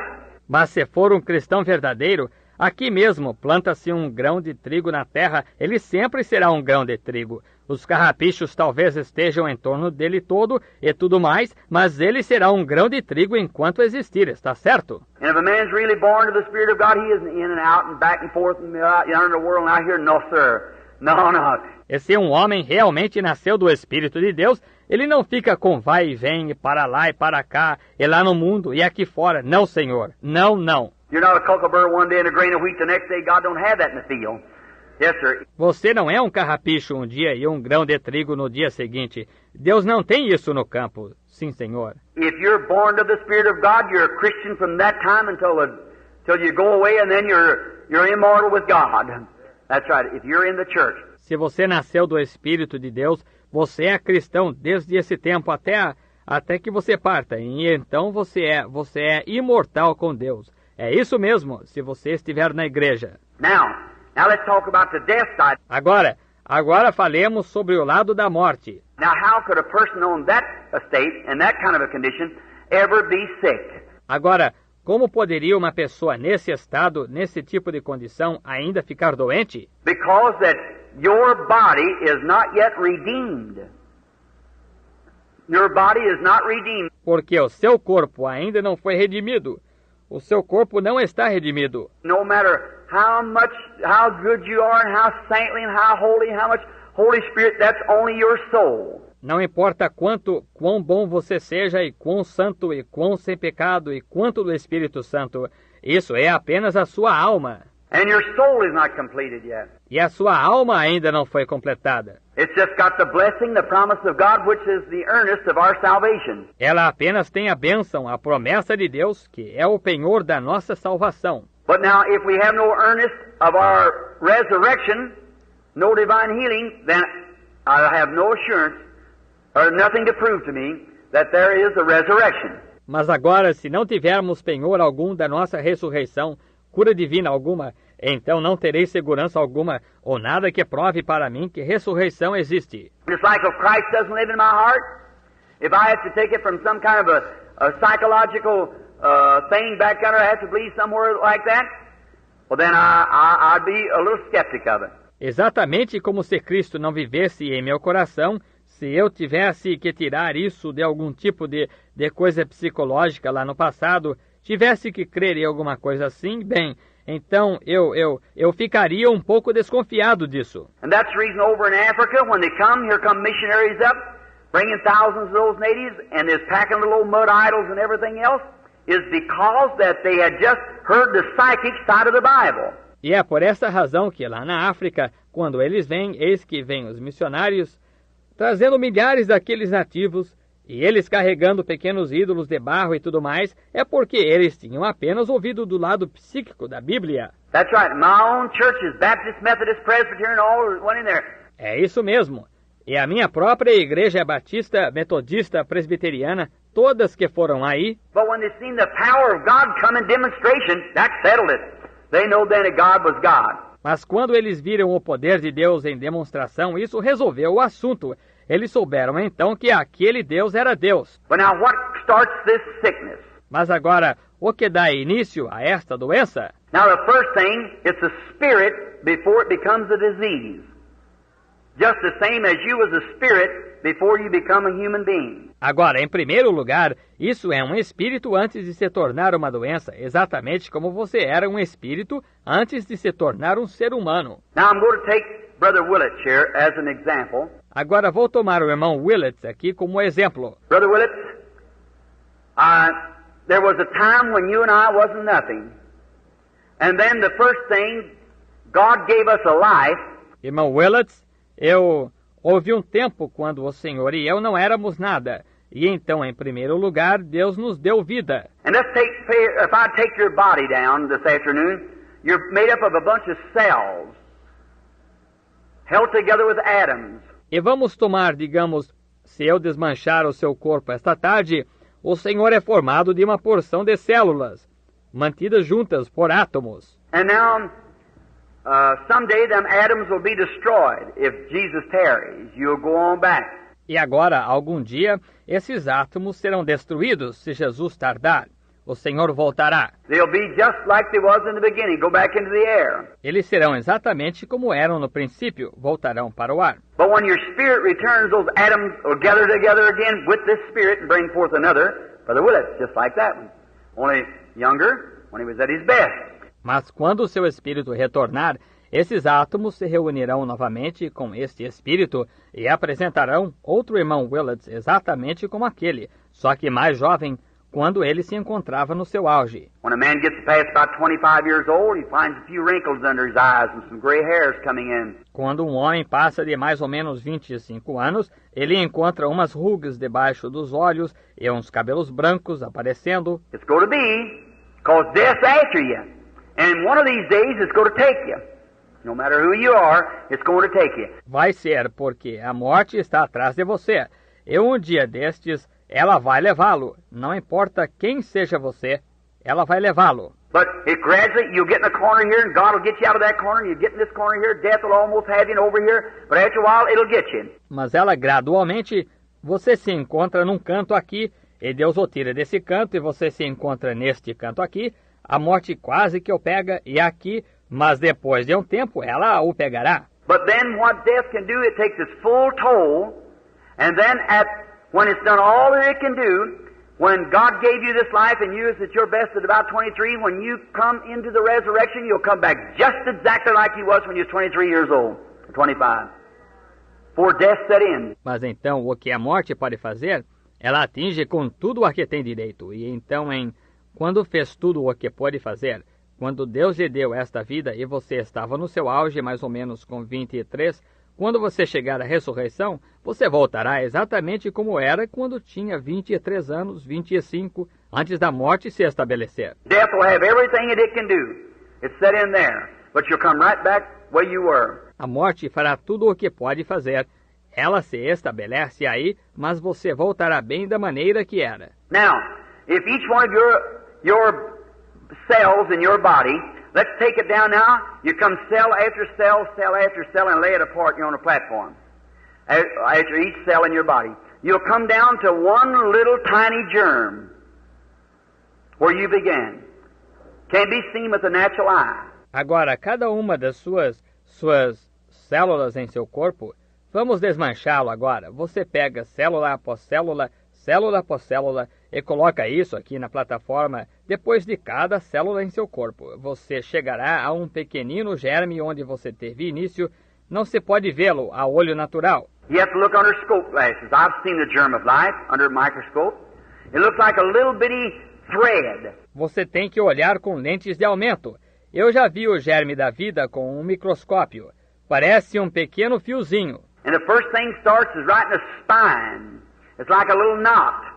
Mas se for um cristão verdadeiro, aqui mesmo planta-se um grão de trigo na terra, ele sempre será um grão de trigo. Os carrapichos talvez estejam em torno dele todo e tudo mais, mas ele será um grão de trigo enquanto existir, está certo? And if a man's really born of the Spirit of God, he isn't in and out and back and forth and out in the world and out here. No, sir. No, no. E se um homem realmente nasceu do Espírito de Deus, ele não fica com vai e vem, para lá e para cá, e lá no mundo e aqui fora. Não, senhor. Não, não. You're not a cucklebur one day and a grain of wheat the next day. God don't have that in the field. Yes, sir. Você não é um carrapicho um dia e um grão de trigo no dia seguinte. Deus não tem isso no campo. Sim, senhor. If you're born of the Spirit of God, you're a Christian from that time until you go away, and then you're immortal with God. That's right. If you're in the church. Se você nasceu do Espírito de Deus, você é cristão desde esse tempo até que você parta. E então você é imortal com Deus. É isso mesmo, se você estiver na igreja. Now let's talk about the death side. Agora falemos sobre o lado da morte. Now how could a person on that estate, in that kind of a condition, ever be sick? Agora, como poderia uma pessoa nesse estado, nesse tipo de condição, ainda ficar doente? Because that your body is not yet redeemed. Your body is not redeemed. Porque o seu corpo ainda não foi redimido. O seu corpo não está redimido. No matter how good you are, and how saintly, and how much Holy Spirit, that's only your soul. Não importa quão bom você seja, e quão santo, e quão sem pecado, e quanto do Espírito Santo. Isso é apenas a sua alma. And your soul is not completed yet. E a sua alma ainda não foi completada. It's just got the blessing, the promise of God, which is the earnest of our salvation. Ela apenas tem a bênção, a promessa de Deus, que é o penhor da nossa salvação. But now, if we have no earnest of our resurrection, no divine healing, then I have no assurance, or nothing to prove to me, that there is a resurrection. Mas agora, se não tivermos penhor algum da nossa ressurreição, cura divina alguma, então não terei segurança alguma, ou nada que prove para mim que ressurreição existe. It's like if Christ doesn't live in my heart, if I have to take it from some kind of a psychological thing back under, I have to believe somewhere like that, well then I'd be a little skeptic of it. Exatamente como se Cristo não vivesse em meu coração, se eu tivesse que tirar isso de algum tipo de coisa psicológica lá no passado, tivesse que crer em alguma coisa assim, bem, então eu ficaria um pouco desconfiado disso. And that's the reason over in Africa, when they come, here come missionaries up, bringing thousands of those natives, and they're packing little old mud idols and everything else, is because that they had just heard the psychic side of the Bible. E é por essa razão que lá na África, quando eles vêm, eis que vêm os missionários, trazendo milhares daqueles nativos, e eles carregando pequenos ídolos de barro e tudo mais, é porque eles tinham apenas ouvido do lado psíquico da Bíblia. That's right. My own church is Baptist, Methodist, Presbyterian, all went in there. É isso mesmo. E a minha própria igreja é batista, metodista, presbiteriana, todas que foram aí. But when they seen the power of God come in demonstration, that settled it. They know then that God was God. Mas quando eles viram o poder de Deus em demonstração, isso resolveu o assunto. Eles souberam então que aquele Deus era Deus. But now what starts this sickness? Mas agora, o que dá início a esta doença? Now the first thing, it's a spirit before it becomes a disease. Just the same as you was a spirit before you become a human being. Agora, em primeiro lugar, isso é um espírito antes de se tornar uma doença, exatamente como você era um espírito antes de se tornar um ser humano. Now I'm going to take Brother Willett here as an example. Agora vou tomar o irmão Willett aqui como exemplo. Brother Willett, there was a time when you and I wasn't nothing. And then the first thing, God gave us a life. Irmão Willett, houve um tempo quando o Senhor e eu não éramos nada. E então, em primeiro lugar, Deus nos deu vida. And if I take your body down this afternoon, you're made up of a bunch of cells held together with atoms. E vamos tomar, digamos, se eu desmanchar o seu corpo esta tarde, o Senhor é formado de uma porção de células, mantidas juntas por átomos. And now, someday them atoms will be destroyed. If Jesus tarries, you'll go on back. E agora, algum dia, esses átomos serão destruídos se Jesus tardar. O Senhor voltará. They'll be just like they was in the beginning, go back into the air. Eles serão exatamente como eram no princípio, voltarão para o ar. But when your spirit returns, those atoms will gather together again with this spirit and bring forth another. Brother Willett, just like that one. Only younger, when he was at his best. Mas quando o seu espírito retornar, esses átomos se reunirão novamente com este espírito e apresentarão outro irmão Willett exatamente como aquele, só que mais jovem, quando ele se encontrava no seu auge. When a man gets past about 25 years old, he finds a few wrinkles under his eyes and some gray hairs coming in. Quando um homem passa de mais ou menos 25 anos, ele encontra umas rugas debaixo dos olhos e uns cabelos brancos aparecendo. It's going to be, because death's after you. And one of these days it's going to take you. No matter who you are, it's going to take you. Vai ser, porque a morte está atrás de você. E um dia destes, ela vai levá-lo. Não importa quem seja você, ela vai levá-lo. But it gradually, you'll get in a corner here, and God will get you out of that corner, and you get in this corner here, death will almost have you over here, but after a while, it'll get you. Mas ela gradualmente, você se encontra num canto aqui, e Deus o tira desse canto, e você se encontra neste canto aqui, a morte quase que o pega, e aqui, mas depois de um tempo, ela o pegará. But then what death can do, it takes its full toll, and then when it's done all that it can do, when God gave you this life and you is at your best at about 23, when you come into the resurrection, you'll come back just exactly like you was when you was 23 years old, 25, before death set in. Mas então, o que a morte pode fazer, ela atinge com tudo a que tem direito. E então, quando fez tudo o que pode fazer, quando Deus lhe deu esta vida e você estava no seu auge, mais ou menos com 23, quando você chegar à ressurreição, você voltará exatamente como era quando tinha 23 anos, 25, antes da morte se estabelecer. Death will have everything that it can do. It's set in there. But you'll come right back where you were. A morte fará tudo o que pode fazer. Ela se estabelece aí, mas você voltará bem da maneira que era. Now, if each one of your cells in your body, let's take it down now. You come cell after cell, cell after cell, and lay it apart here on a platform. After each cell in your body, you'll come down to one little tiny germ where you began. Can't be seen with the natural eye. Agora, cada uma das suas células em seu corpo, vamos desmanchá-lo agora. Você pega célula após célula, célula após célula, e coloca isso aqui na plataforma depois de cada célula em seu corpo. Você chegará a um pequenino germe onde você teve início. Não se pode vê-lo a olho natural. You have to look under scope glasses. I've seen the germ of life under a microscope. It looks like a little bitty thread. Você tem que olhar com lentes de aumento. Eu já vi o germe da vida com um microscópio. Parece um pequeno fiozinho. And the first thing starts is right in the spine. It's like a little knot.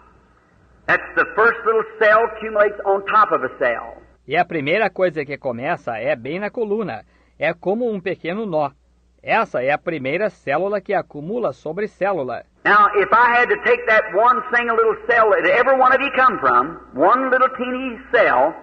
That's the first little cell accumulates on top of a cell. E a primeira coisa que começa é bem na coluna. É como um pequeno nó. Essa é a primeira célula que acumula sobre célula. Now, if I had to take that one single little cell that every one of you come from, one little teeny cell,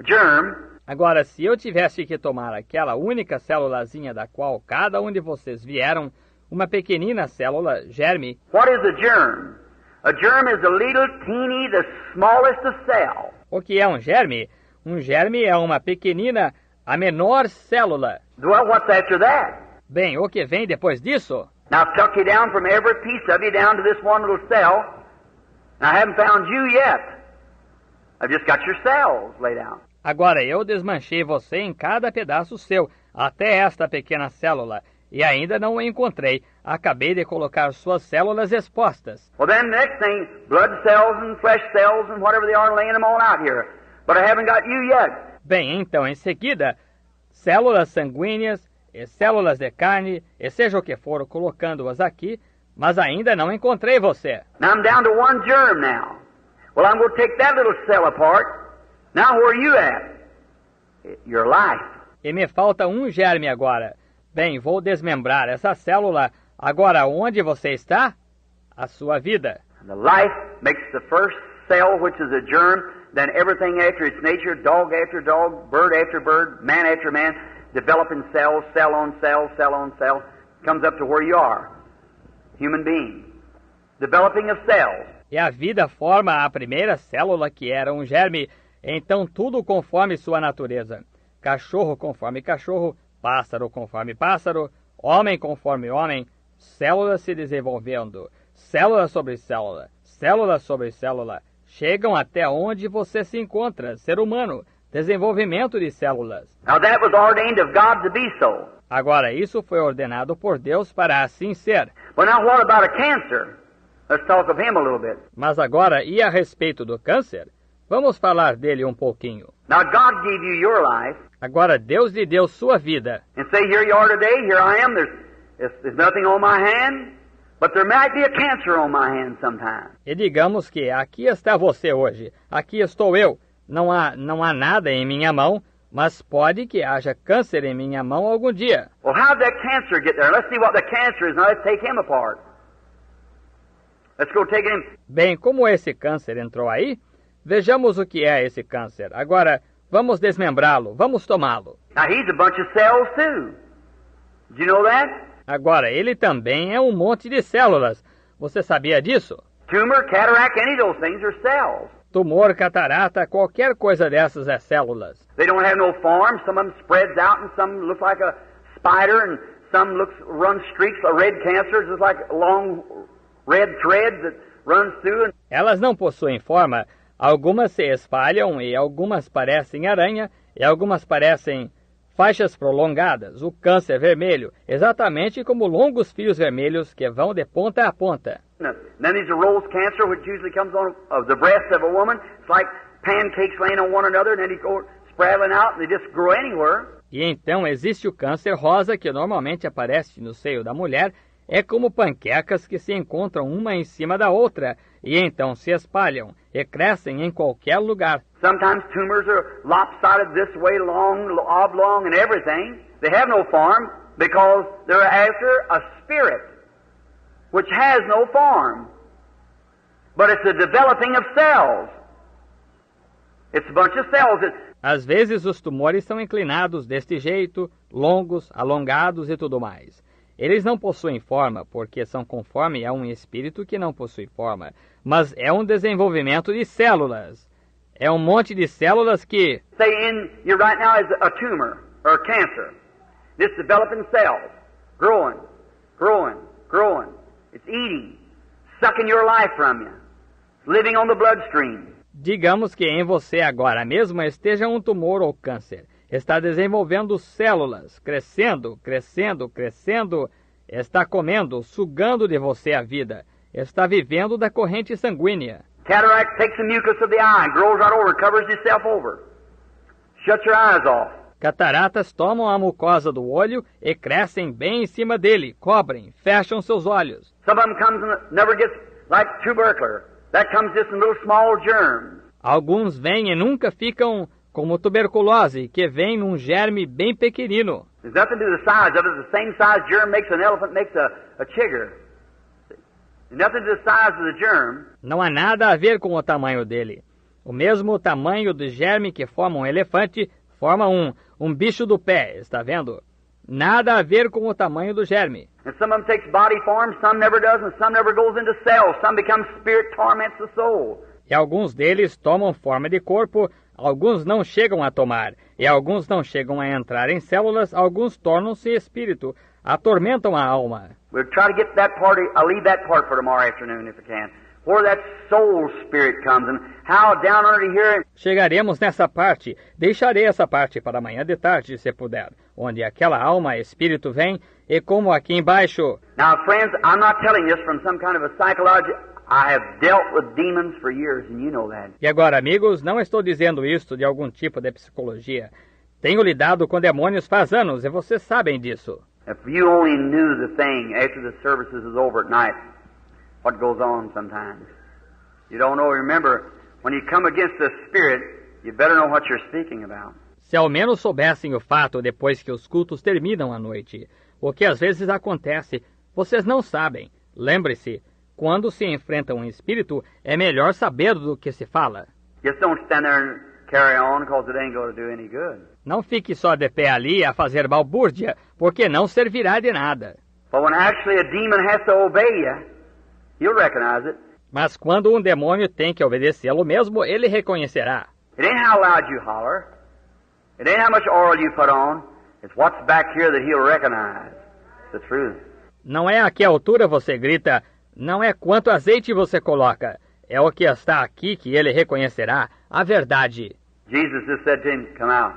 germ. Agora, se eu tivesse que tomar aquela única célulazinha da qual cada um de vocês vieram, uma pequenina célula, germe. What is a germ? A germ is a little teeny, the smallest of cell. O que é um germe? Um germe é uma pequenina, a menor célula. Well, what's after that? Bem, o que vem depois disso? Now, I've tucked you down from every piece of you down to this one little cell. And I haven't found you yet. I've just got your cells laid out. Agora, eu desmanchei você em cada pedaço seu, até esta pequena célula, e ainda não o encontrei. Acabei de colocar suas células expostas. Well, then the next thing, blood cells and flesh cells and whatever they are, laying them all out here. But I haven't got you yet. Bem, então, em seguida, células sanguíneas e células de carne, e seja o que for, colocando-as aqui, mas ainda não encontrei você. Now I'm down to one germ now. Well, I'm going to take that little cell apart. Now where are you at? Your life. E me falta um germe agora. Bem, vou desmembrar essa célula. Agora, onde você está? A sua vida. The life makes the first cell, which is a germ, then everything after its nature, dog after dog, bird after bird, man after man, developing cells, cell on cell, cell on cell, comes up to where you are, human being. Developing of cells. E a vida forma a primeira célula, que era um germe, então tudo conforme sua natureza. Cachorro conforme cachorro, pássaro conforme pássaro, homem conforme homem, células se desenvolvendo, célula sobre célula, célula sobre célula, chegam até onde você se encontra, ser humano, desenvolvimento de células. Now that was ordained of God to be so. Agora, isso foi ordenado por Deus para assim ser. But now what about a cancer? Let's talk of him a little bit. Mas agora, e a respeito do câncer? Vamos falar dele um pouquinho. Now God gave you your life. Agora, Deus lhe deu sua vida. And say, here you are today, here I am, there's nothing on my hand, but there might be a cancer on my hand sometime. E digamos que aqui está você hoje, aqui estou eu. Não há nada em minha mão, mas pode que haja câncer em minha mão algum dia. Well, how did that cancer get there? Let's see what the cancer is. Now let's take him apart. Let's go take him. Bem, como esse câncer entrou aí? Vejamos o que é esse câncer. Agora, vamos desmembrá-lo, vamos tomá-lo. Now he's a bunch of cells too. Did you know that? Agora, ele também é um monte de células. Você sabia disso? Tumor, cataract, any of those things are cells. Tumor, catarata, qualquer coisa dessas é células. They don't have no form. Some of them spreads out and some look like a spider and some run streaks of red cancer, just like long red threads that runs through. Elas não possuem forma. Algumas se espalham e algumas parecem aranha e algumas parecem faixas prolongadas. O câncer vermelho, exatamente como longos fios vermelhos que vão de ponta a ponta. And then there's a rose cancer, which usually comes on of the breast of a woman. It's like pancakes laying on one another, and then it spraddling out and they just grow anywhere. E então existe o câncer rosa que normalmente aparece no seio da mulher. É como panquecas que se encontram uma em cima da outra e então se espalham e crescem em qualquer lugar. Sometimes tumors are lopsided this way, long, oblong, and everything. They have no form because they're after a spirit which has no form. But it's the developing of cells. It's a bunch of cells. Às vezes os tumores são inclinados deste jeito, longos, alongados e tudo mais. Eles não possuem forma, porque são conforme a um espírito que não possui forma, mas é um desenvolvimento de células. É um monte de células que... Say in you right now is a tumor or a cancer. This developing cells, growing, growing, growing. It's eating, sucking your life from you, living on the bloodstream. Digamos que em você agora mesmo esteja um tumor ou câncer. Está desenvolvendo células, crescendo, crescendo, crescendo. Está comendo, sugando de você a vida. Está vivendo da corrente sanguínea. Cataract takes the mucus of the eye and grows right over, covers itself over. Shut your eyes off. Cataratas tomam a mucosa do olho e crescem bem em cima dele, cobrem, fecham seus olhos. Some of them comes and never gets like tubercular. That comes just in little small germs. Alguns vêm e nunca ficam como tuberculose, que vem num germe bem pequenino. There's nothing to the size of it. The same size germ makes an elephant, makes a chigger. There's nothing to the size of the germ. Não há nada a ver com o tamanho dele. O mesmo tamanho do germe que forma um elefante forma um bicho do pé, está vendo? Nada a ver com o tamanho do germe. And some of them takes body form, some never does, and some never goes into cells. Some becomes spirit, torments the soul. E alguns deles tomam forma de corpo, alguns não chegam a tomar, e alguns não chegam a entrar em células, alguns tornam-se espírito, atormentam a alma. We'll try to get that part, I'll leave that part for tomorrow afternoon if I can. Where that soul spirit comes and how down under here... Chegaremos nessa parte, deixarei essa parte para amanhã de tarde, se puder, onde aquela alma, espírito vem, e como aqui embaixo... Now friends, I'm not telling this from some kind of a psychology... I have dealt with demons for years, and you know that. E agora, amigos, não estou dizendo isto de algum tipo de psicologia. Tenho lidado com demônios faz anos, e vocês sabem disso. If you only knew the thing after the services is over at night, what goes on sometimes. You don't know, remember, when you come against the Spirit, you better know what you're speaking about. Se ao menos soubessem o fato depois que os cultos terminam à noite, o que às vezes acontece, vocês não sabem. Lembre-se, quando se enfrenta um espírito, é melhor saber do que se fala. Just don't stand there and carry on, because it ain't going to do any good. Não fique só de pé ali a fazer balbúrdia, porque não servirá de nada. But when actually a demon has to obey you, you'll recognize it. Mas quando um demônio tem que obedecê-lo mesmo, ele reconhecerá. It ain't how loud you holler. It ain't how much oil you put on. It's what's back here that he'll recognize. The truth. Não é a que altura você grita, não é quanto azeite você coloca. É o que está aqui que ele reconhecerá, a verdade. Jesus just said to him, come out.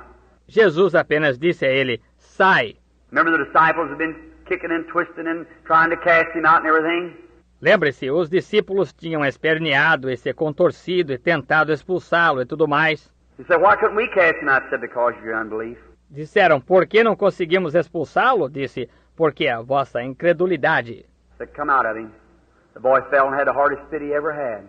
Jesus apenas disse a ele, sai. Remember the disciples have been kicking and twisting and trying to cast him out and everything? Lembre-se, os discípulos tinham esperneado e se contorcido e tentado expulsá-lo e tudo mais. He said, why couldn't we cast him out? He said, because of your unbelief. Disseram, por que não conseguimos expulsá-lo? Disse, porque a vossa incredulidade. He said, come out of him. The boy fell and had the hardest fit he ever had.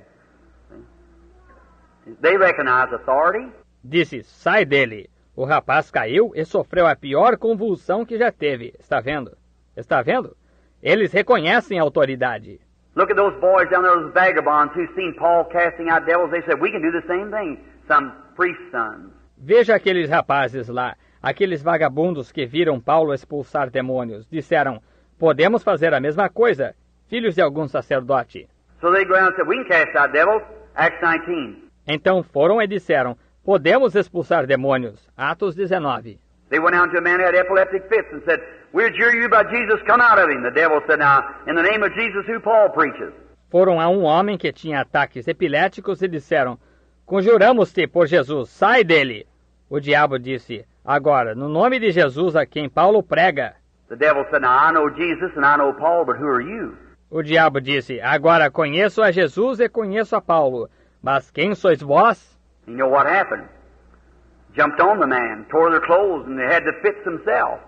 They recognize authority. Disse, sai dele. O rapaz caiu e sofreu a pior convulsão que já teve. Está vendo? Está vendo? Eles reconhecem a autoridade. Look at those boys down there, those vagabonds who seen Paul casting out devils. They said, we can do the same thing. Some priest's sons. Veja aqueles rapazes lá, aqueles vagabundos que viram Paulo expulsar demônios. Disseram, podemos fazer a mesma coisa, filhos de algum sacerdote. So they go out and said, we can cast out devils. Acts 19. Então foram e disseram, podemos expulsar demônios. Atos 19. They went out to a man who had epileptic fits and said, we adjure you by Jesus, come out of him. The devil said, now, in the name of Jesus, who Paul preaches. Foram a um homem que tinha ataques epiléticos e disseram, conjuramos-te por Jesus, sai dele. O diabo disse, agora, no nome de Jesus a quem Paulo prega. The devil said, now, I know Jesus and I know Paul, but who are you? O diabo disse, agora conheço a Jesus e conheço a Paulo, mas quem sois vós? You know what happened? jumped on the man, tore their clothes, and they had to fix themselves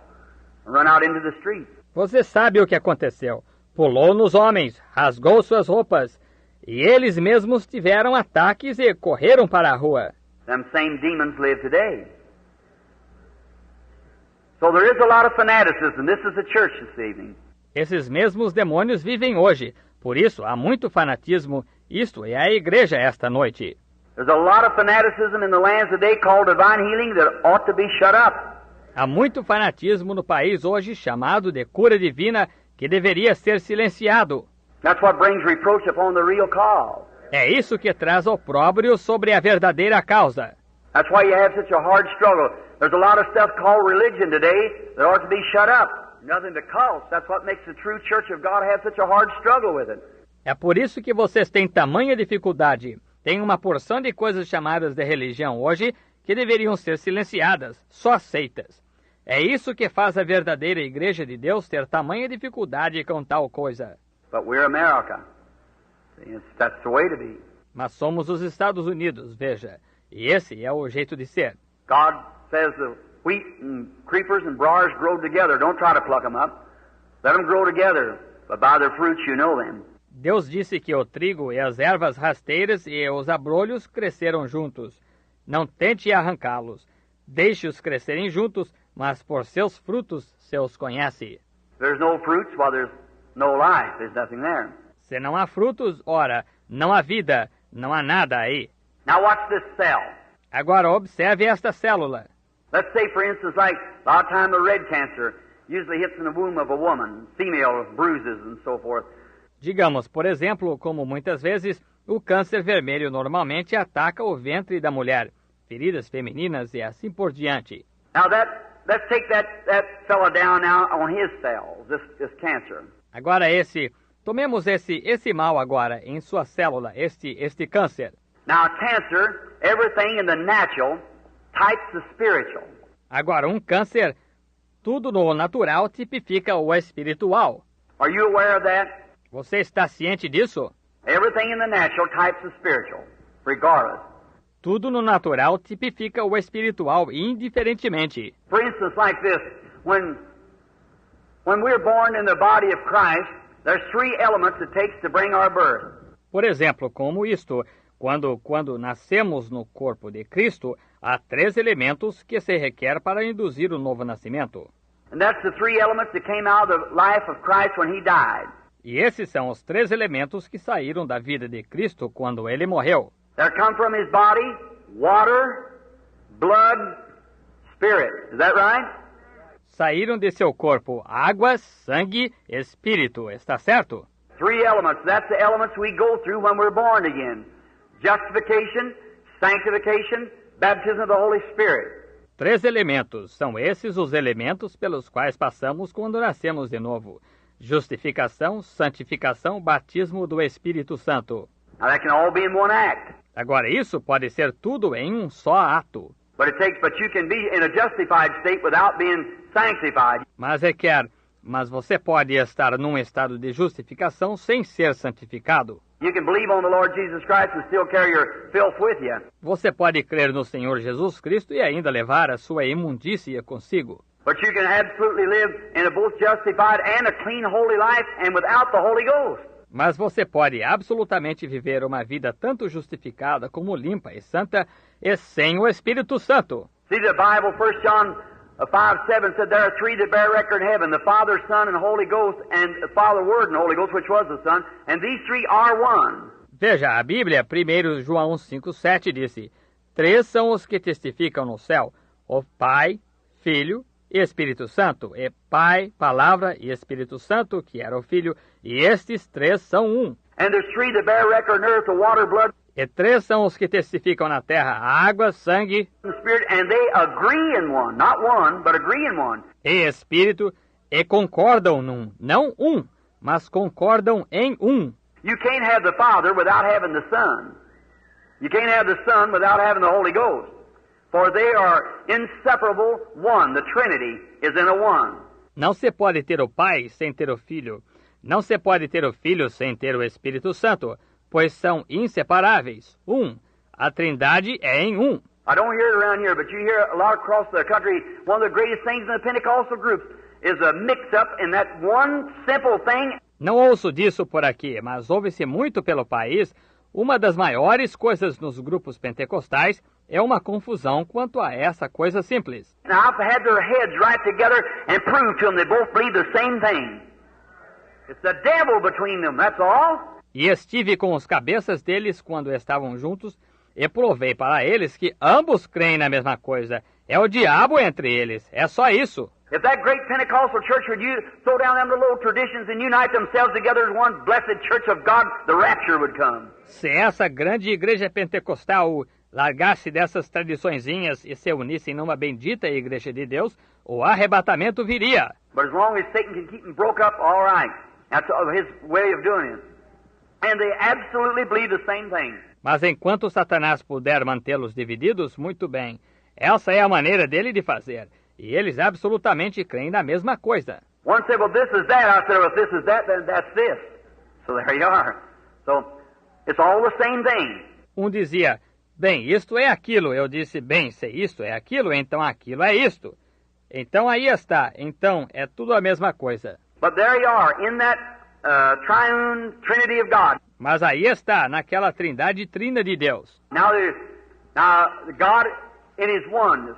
and run out into the street. Você sabe o que aconteceu. Pulou nos homens, rasgou suas roupas, e eles mesmos tiveram ataques e correram para a rua. Them same demons live today. So there is a lot of fanaticism. This is the church this evening. Esses mesmos demônios vivem hoje. Por isso, há muito fanatismo. Isto é a igreja esta noite. There's a lot of fanaticism in the lands today called divine healing that ought to be shut up. Há muito fanatismo no país hoje chamado de cura divina que deveria ser silenciado. That's what brings reproach upon the real cause. É isso que traz opróbrio sobre a verdadeira causa. That's why you have such a hard struggle. There's a lot of stuff called religion today that ought to be shut up. Nothing but cults. That's what makes the true church of God have such a hard struggle with it. É por isso que vocês têm tamanha dificuldade. Tem uma porção de coisas chamadas de religião hoje que deveriam ser silenciadas, só aceitas. É isso que faz a verdadeira igreja de Deus ter tamanha dificuldade com tal coisa. But we're America. See, that's the way to be. Mas somos os Estados Unidos, veja. E esse é o jeito de ser. God says the wheat and creepers and briars grow together. Don't try to pluck them up. Let them grow together. But by their fruits you know them. Deus disse que o trigo e as ervas rasteiras e os abrolhos cresceram juntos. Não tente arrancá-los. Deixe-os crescerem juntos, mas por seus frutos se os conhece. There's no fruits, well, there's no life. There's nothing there. Se não há frutos, ora, não há vida, não há nada aí. Now watch this cell. Agora observe esta célula. Let's say, for instance, like a lot of time the red cancer usually hits in the womb of a woman, female bruises and so forth. Digamos, por exemplo, como muitas vezes o câncer vermelho normalmente ataca o ventre da mulher, feridas femininas e assim por diante. Now let's take that fella down now on his cells, this cancer. Agora tomemos esse mal agora em sua célula, este câncer. Now cancer, everything in the natural types the spiritual. Agora câncer, tudo no natural tipifica o espiritual. Are you aware of that? Você está ciente disso? Everything in the natural types the spiritual, regardless. Tudo no natural tipifica o espiritual, indiferentemente. For instance, like this, when we're born in the body of Christ, there's three elements it takes to bring our birth. Por exemplo, como isto, quando nascemos no corpo de Cristo, há 3 elementos que se requer para induzir o novo nascimento. And that's the three elements that came out of the life of Christ when he died. E esses são os 3 elementos que saíram da vida de Cristo quando ele morreu. There come from his body water, blood, spirit. Is that right? Saíram de seu corpo água, sangue, espírito. Está certo? 3 elements. That's the elements we go through when we're born again. Justification, sanctification, baptism of the Holy Spirit. 3 elementos. São esses os elementos pelos quais passamos quando nascemos de novo. Justificação, santificação, batismo do Espírito Santo. Now that can all be in one act. Agora, isso pode ser tudo em um só ato. But you can be in a justified state without being sanctified. Mas você pode estar num estado de justificação sem ser santificado. You can believe on the Lord Jesus Christ and still carry your filth with you. Você pode crer no Senhor Jesus Cristo e ainda levar a sua imundícia consigo. But you can absolutely live in a both justified and a clean, holy life and without the Holy Ghost. Mas você pode absolutamente viver uma vida tanto justificada como limpa e santa e sem o Espírito Santo. See, the Bible, 1 John 5:7 said there are 3 that bear record in heaven, the Father, Son, and Holy Ghost, and the Father, Word, and Holy Ghost, which was the Son, and these 3 are one. Veja, a Bíblia, 1 João 5:7 disse, 3 são os que testificam no céu, o Pai, Filho e Espírito Santo, e Pai, Palavra e Espírito Santo, que era o Filho, e estes 3 são um. And there's 3 that bear record on earth, the water, blood, E 3 são os que testificam na terra, a água, sangue and spirit, and they agree in one, not one, but agree in one. e Espírito, e concordam num, não um, mas concordam em um. You can't have the Father without having the Son. You can't have the Son without having the Holy Ghost. For they are inseparable one. The Trinity is in a one. Não se pode ter o Pai sem ter o Filho. Não se pode ter o Filho sem ter o Espírito Santo, pois são inseparáveis. Um. A Trindade é em um. I don't hear it around here, but you hear a lot across the country. One of the greatest things in the Pentecostal groups is a mix-up in that one simple thing. Não ouço disso por aqui, mas ouve-se muito pelo país. Uma das maiores coisas nos grupos pentecostais é uma confusão quanto a essa coisa simples. And I've had their heads right together and proved to them they both believe the same thing. It's the devil between them, that's all. E estive com os cabeças deles quando estavam juntos e provei para eles que ambos creem na mesma coisa. É o diabo entre eles, é só isso. If that great Pentecostal church would throw down them little traditions and unite themselves together as one blessed church of God, the rapture would come. Se essa grande igreja pentecostal largasse dessas tradiçõezinhas e se unissem numa bendita igreja de Deus, o arrebatamento viria. But as long as Satan can keep them broke up, all right. That's his way of doing it. And they absolutely believe the same thing. Mas enquanto Satanás puder mantê-los divididos, muito bem. Essa é a maneira dele de fazer. E eles absolutamente creem na mesma coisa. One said, well, this is that. I said, well, if this is that, then that's this. So there you are. So it's all the same thing. Dizia, bem, isto é aquilo. Eu disse, bem, se isto é aquilo, então aquilo é isto. Então aí está. Então é tudo a mesma coisa. But there you are, in that triune Trinity of God. Mas aí está, naquela trindade trina de Deus. Now God in His oneness.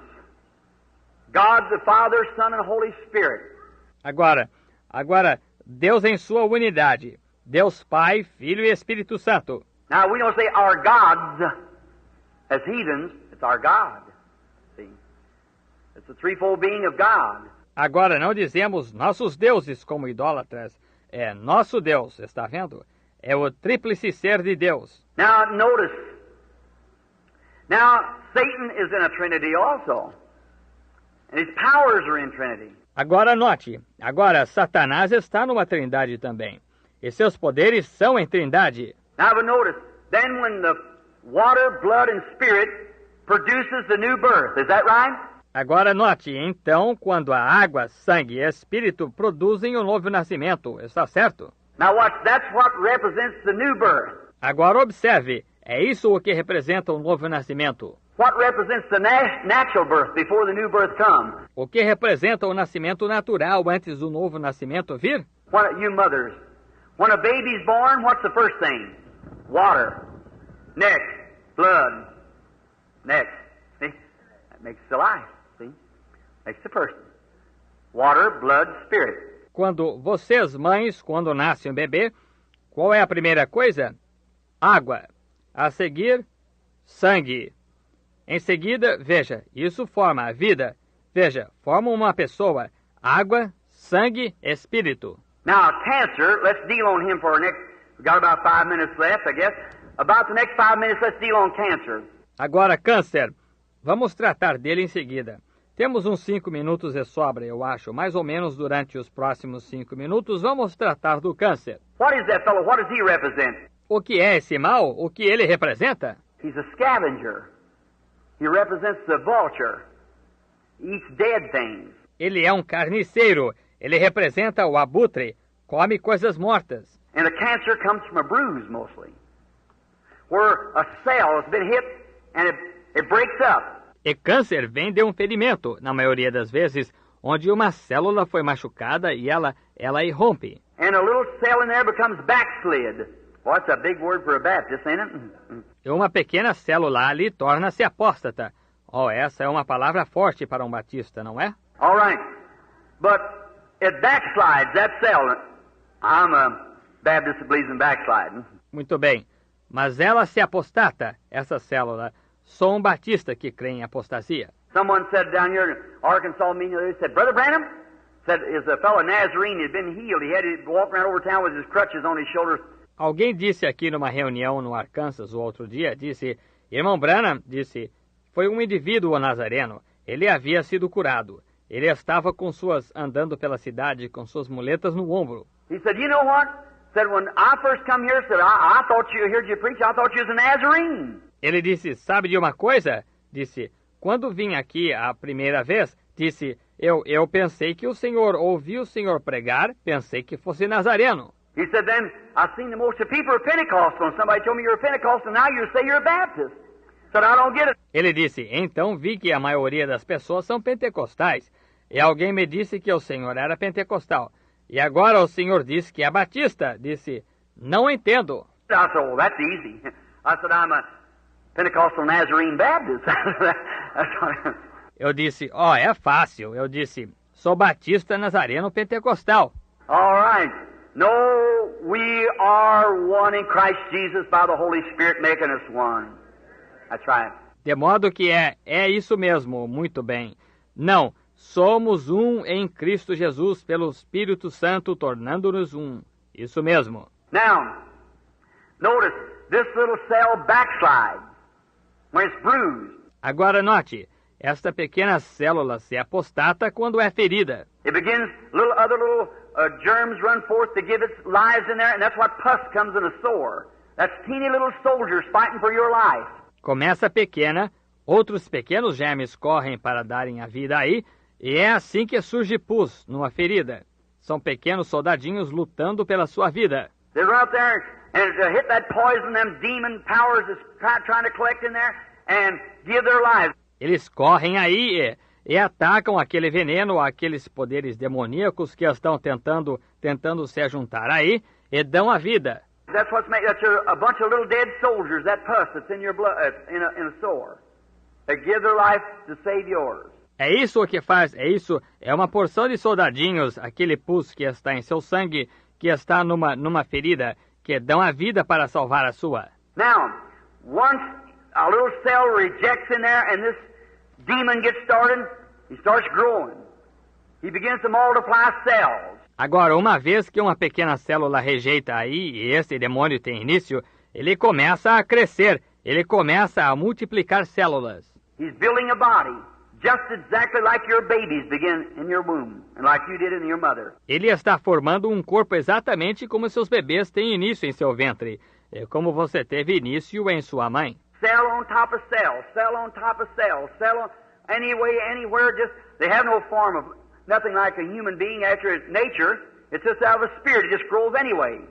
God the Father, Son and Holy Spirit. Agora, Deus em sua unidade. Deus Pai, Filho e Espírito Santo. Now we don't say our gods as heathens. It's our God. See? It's the threefold being of God. Agora não dizemos nossos deuses como idólatras. É nosso Deus, está vendo? É o tríplice ser de Deus. Now notice. Now Satan is in a Trinity also. And his powers are in Trinity. Agora note. Agora Satanás está numa trindade também. E seus poderes são em trindade. Now but notice. Then when the water, blood and spirit produces the new birth. Is that right? Agora note, então, quando a água, sangue e espírito produzem o novo nascimento, está certo? Now watch, that's what represents the new birth. Agora observe, é isso o que representa o novo nascimento. What represents the natural birth before the new birth comes? O que representa o nascimento natural antes do novo nascimento vir? You mothers, when a baby's born, what's the first thing? Water. Next, blood. Next, see? That makes the life. Makes the person. Water, blood, spirit. Quando vocês, mães, quando nasce um bebê, qual é a primeira coisa? Água. A seguir, sangue. Em seguida, veja, isso forma a vida. Veja, forma uma pessoa. Água, sangue, espírito. Now, cancer, let's deal on him for our next... We've got about 5 minutes left, I guess. About the next 5 minutes, let's deal on cancer. Agora, câncer. Vamos tratar dele em seguida. Temos uns 5 minutos de sobra, eu acho. Mais ou menos durante os próximos 5 minutos, vamos tratar do câncer. What is that fellow? What does he represent? O que é esse mal? O que ele representa? He's a scavenger. He represents the vulture. He eats dead things. Ele é um carniceiro. Ele representa o abutre. Come coisas mortas. And the cancer comes from a bruise, mostly. Where a cell has been hit and it breaks up. E câncer vem de um ferimento, na maioria das vezes, onde uma célula foi machucada e ela irrompe. And a little cell in there becomes backslid. Well, that's a big word for a Baptist, ain't it? E uma pequena célula ali torna-se apóstata. Oh, essa é uma palavra forte para um batista, não é? All right. But it backslides, that cell. I'm a Baptist that believes in backsliding. Muito bem. Mas ela se apostata, essa célula. Sou um batista que crê em apostasia. Someone said down here in Arkansas meeting, they said, Brother Branham, said, is a fellow Nazarene, he had been healed. He had to walk around over town with his crutches on his shoulders. Alguém disse aqui numa reunião no Arkansas o outro dia, disse, irmão Branham, disse, foi um indivíduo nazareno. Ele havia sido curado. Ele estava andando pela cidade com suas muletas no ombro. He said, you know what? Said, when I first come here, said, I thought you heard you preach, I thought you was a Nazarene. Ele disse, sabe de uma coisa? Disse, quando vim aqui a primeira vez, disse, eu pensei que o senhor, ouvi o senhor pregar, pensei que fosse nazareno. He said, then, I've seen the most of people are Pentecostal, and somebody told me you're a Pentecostal, and now you say you're a Baptist. Said, I don't get it. Ele disse, então vi que a maioria das pessoas são pentecostais. E alguém me disse que o senhor era pentecostal. E agora o senhor diz que é batista. Disse, não entendo. I said, well, that's easy. I said, I'm a Pentecostal Nazarene Baptist. Eu disse, é fácil. Eu disse, sou batista nazareno pentecostal. All right. No, we are one in Christ Jesus by the Holy Spirit making us one. That's right. De modo que é isso mesmo, muito bem. Não, somos um em Cristo Jesus pelo Espírito Santo, tornando-nos um. Isso mesmo. Now, notice, this little cell backslides when it's bruised. Agora note, esta pequena célula se apostata quando é ferida. It begins, other little germs run forth to give its lives in there, and that's what pus comes in a sore. That's teeny little soldiers fighting for your life. Começa pequena, outros pequenos germes correm para darem a vida aí, e é assim que surge pus numa ferida. São pequenos soldadinhos lutando pela sua vida. They run up there and hit that poison, them demon powers is trying to collect in there and give their lives. Eles correm aí e atacam aquele veneno, aqueles poderes demoníacos que estão tentando se juntar aí e dão a vida. That's a bunch of little dead soldiers, that pus that's in your blood, in a sore. They give their life to save yours. É isso o que faz, é uma porção de soldadinhos, aquele pus que está em seu sangue, que está numa ferida, que dão a vida para salvar a sua. Now, once a little cell rejects in there and this demon gets started, he starts growing. He begins to multiply cells. Agora, uma vez que uma pequena célula rejeita aí, e esse demônio tem início, ele começa a crescer, ele começa a multiplicar células. He's building a body, just exactly like your babies begin in your womb, and like you did in your mother. Ele está formando um corpo exatamente como seus bebês têm início em seu ventre, como você teve início em sua mãe. Cell on top of cell, cell on top of cell, cell on anywhere, just, they have no form of nothing like a human being after its nature. It's just out of a spirit. It just grows anyway.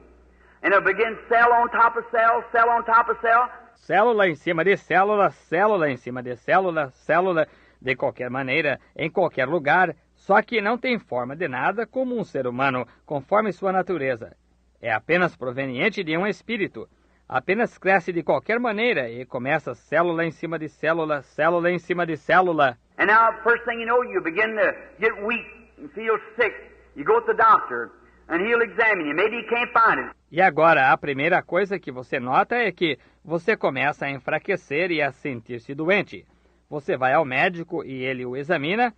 And it begins cell on top of cell, cell on top of cell. Célula em cima de célula, célula em cima de célula, célula de qualquer maneira, em qualquer lugar, só que não tem forma de nada como um ser humano, conforme sua natureza. É apenas proveniente de um espírito. Apenas cresce de qualquer maneira e começa célula em cima de célula, célula em cima de célula. And now, first thing you know, you begin to get weak and feel sick. You go to the doctor, and he'll examine you. Maybe he can't find it. E agora, a primeira coisa que você nota é que você começa a enfraquecer e a sentir-se doente. Você vai ao médico e ele o examina.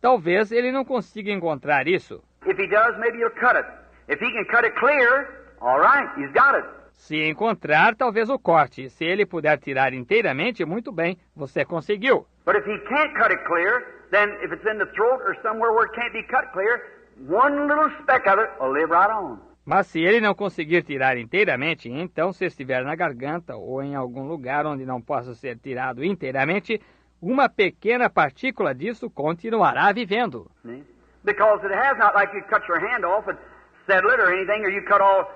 Talvez ele não consiga encontrar isso. If he does, maybe he'll cut it. If he can cut it clear, all right, he's got it. Se encontrar, talvez o corte. Se ele puder tirar inteiramente, muito bem, você conseguiu. But if he can't cut it clear, then if it's in the throat or somewhere where it can't be cut clear, one little speck of it will live right on. Mas se ele não conseguir tirar inteiramente, então se estiver na garganta ou em algum lugar onde não possa ser tirado inteiramente, uma pequena partícula disso continuará vivendo. Because it has not like you cut your hand off and settle it or anything, or you cut all,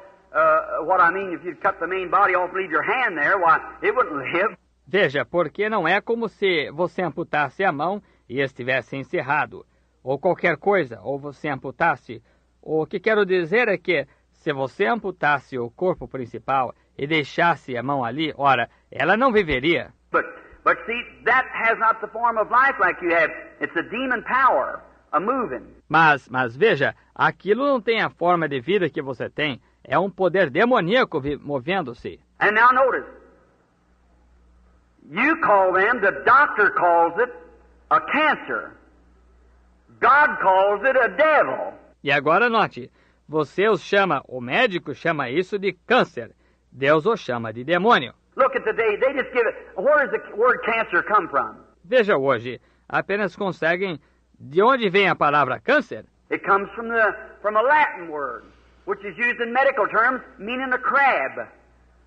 if you cut the main body off and leave your hand there, why, it wouldn't live. Veja, porque não é como se você amputasse a mão e estivesse encerrado, ou qualquer coisa, ou você amputasse. O que quero dizer é que, se você amputasse o corpo principal e deixasse a mão ali, ora, ela não viveria. But see, that has not the form of life like you have. It's a demon power, a moving. Mas veja, aquilo não tem a forma de vida que você tem. É um poder demoníaco movendo-se. And now notice, you call them, the doctor calls it, a cancer. God calls it a devil. E agora note, você os chama, o médico chama isso de câncer. Deus o chama de demônio. Look at the day, they just give it, where does the word cancer come from? Veja hoje, apenas conseguem, de onde vem a palavra câncer? It comes from a Latin word, which is used in medical terms, meaning a crab.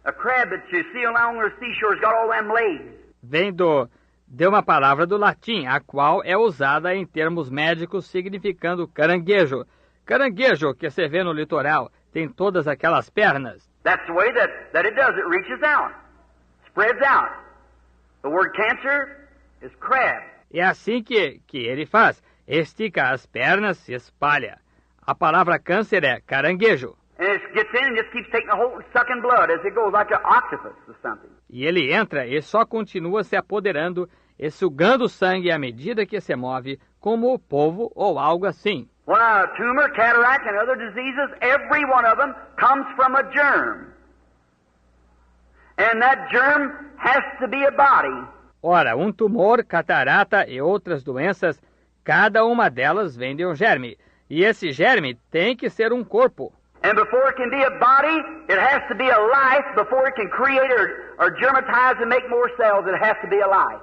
A crab that you see along the seashore has got all them legs. Vem de uma palavra do latim, a qual é usada em termos médicos significando caranguejo. Caranguejo que se vê no litoral, tem todas aquelas pernas. That's the way that it does. It reaches out, spreads out. The word cancer is crab. É assim que ele faz. Estica as pernas, se espalha. A palavra câncer é caranguejo. And it gets in and just keeps taking a hold and sucking blood as it goes, like an octopus or something. E ele entra e só continua se apoderando e sugando sangue à medida que se move, como o polvo ou algo assim. Well, a tumor, cataract, and other diseases, every one of them comes from a germ. And that germ has to be a body. Ora, um tumor, catarata e outras doenças, cada uma delas vem de um germe. E esse germe tem que ser um corpo. And before it can be a body, it has to be a life. Before it can create or germatize and make more cells, it has to be a life.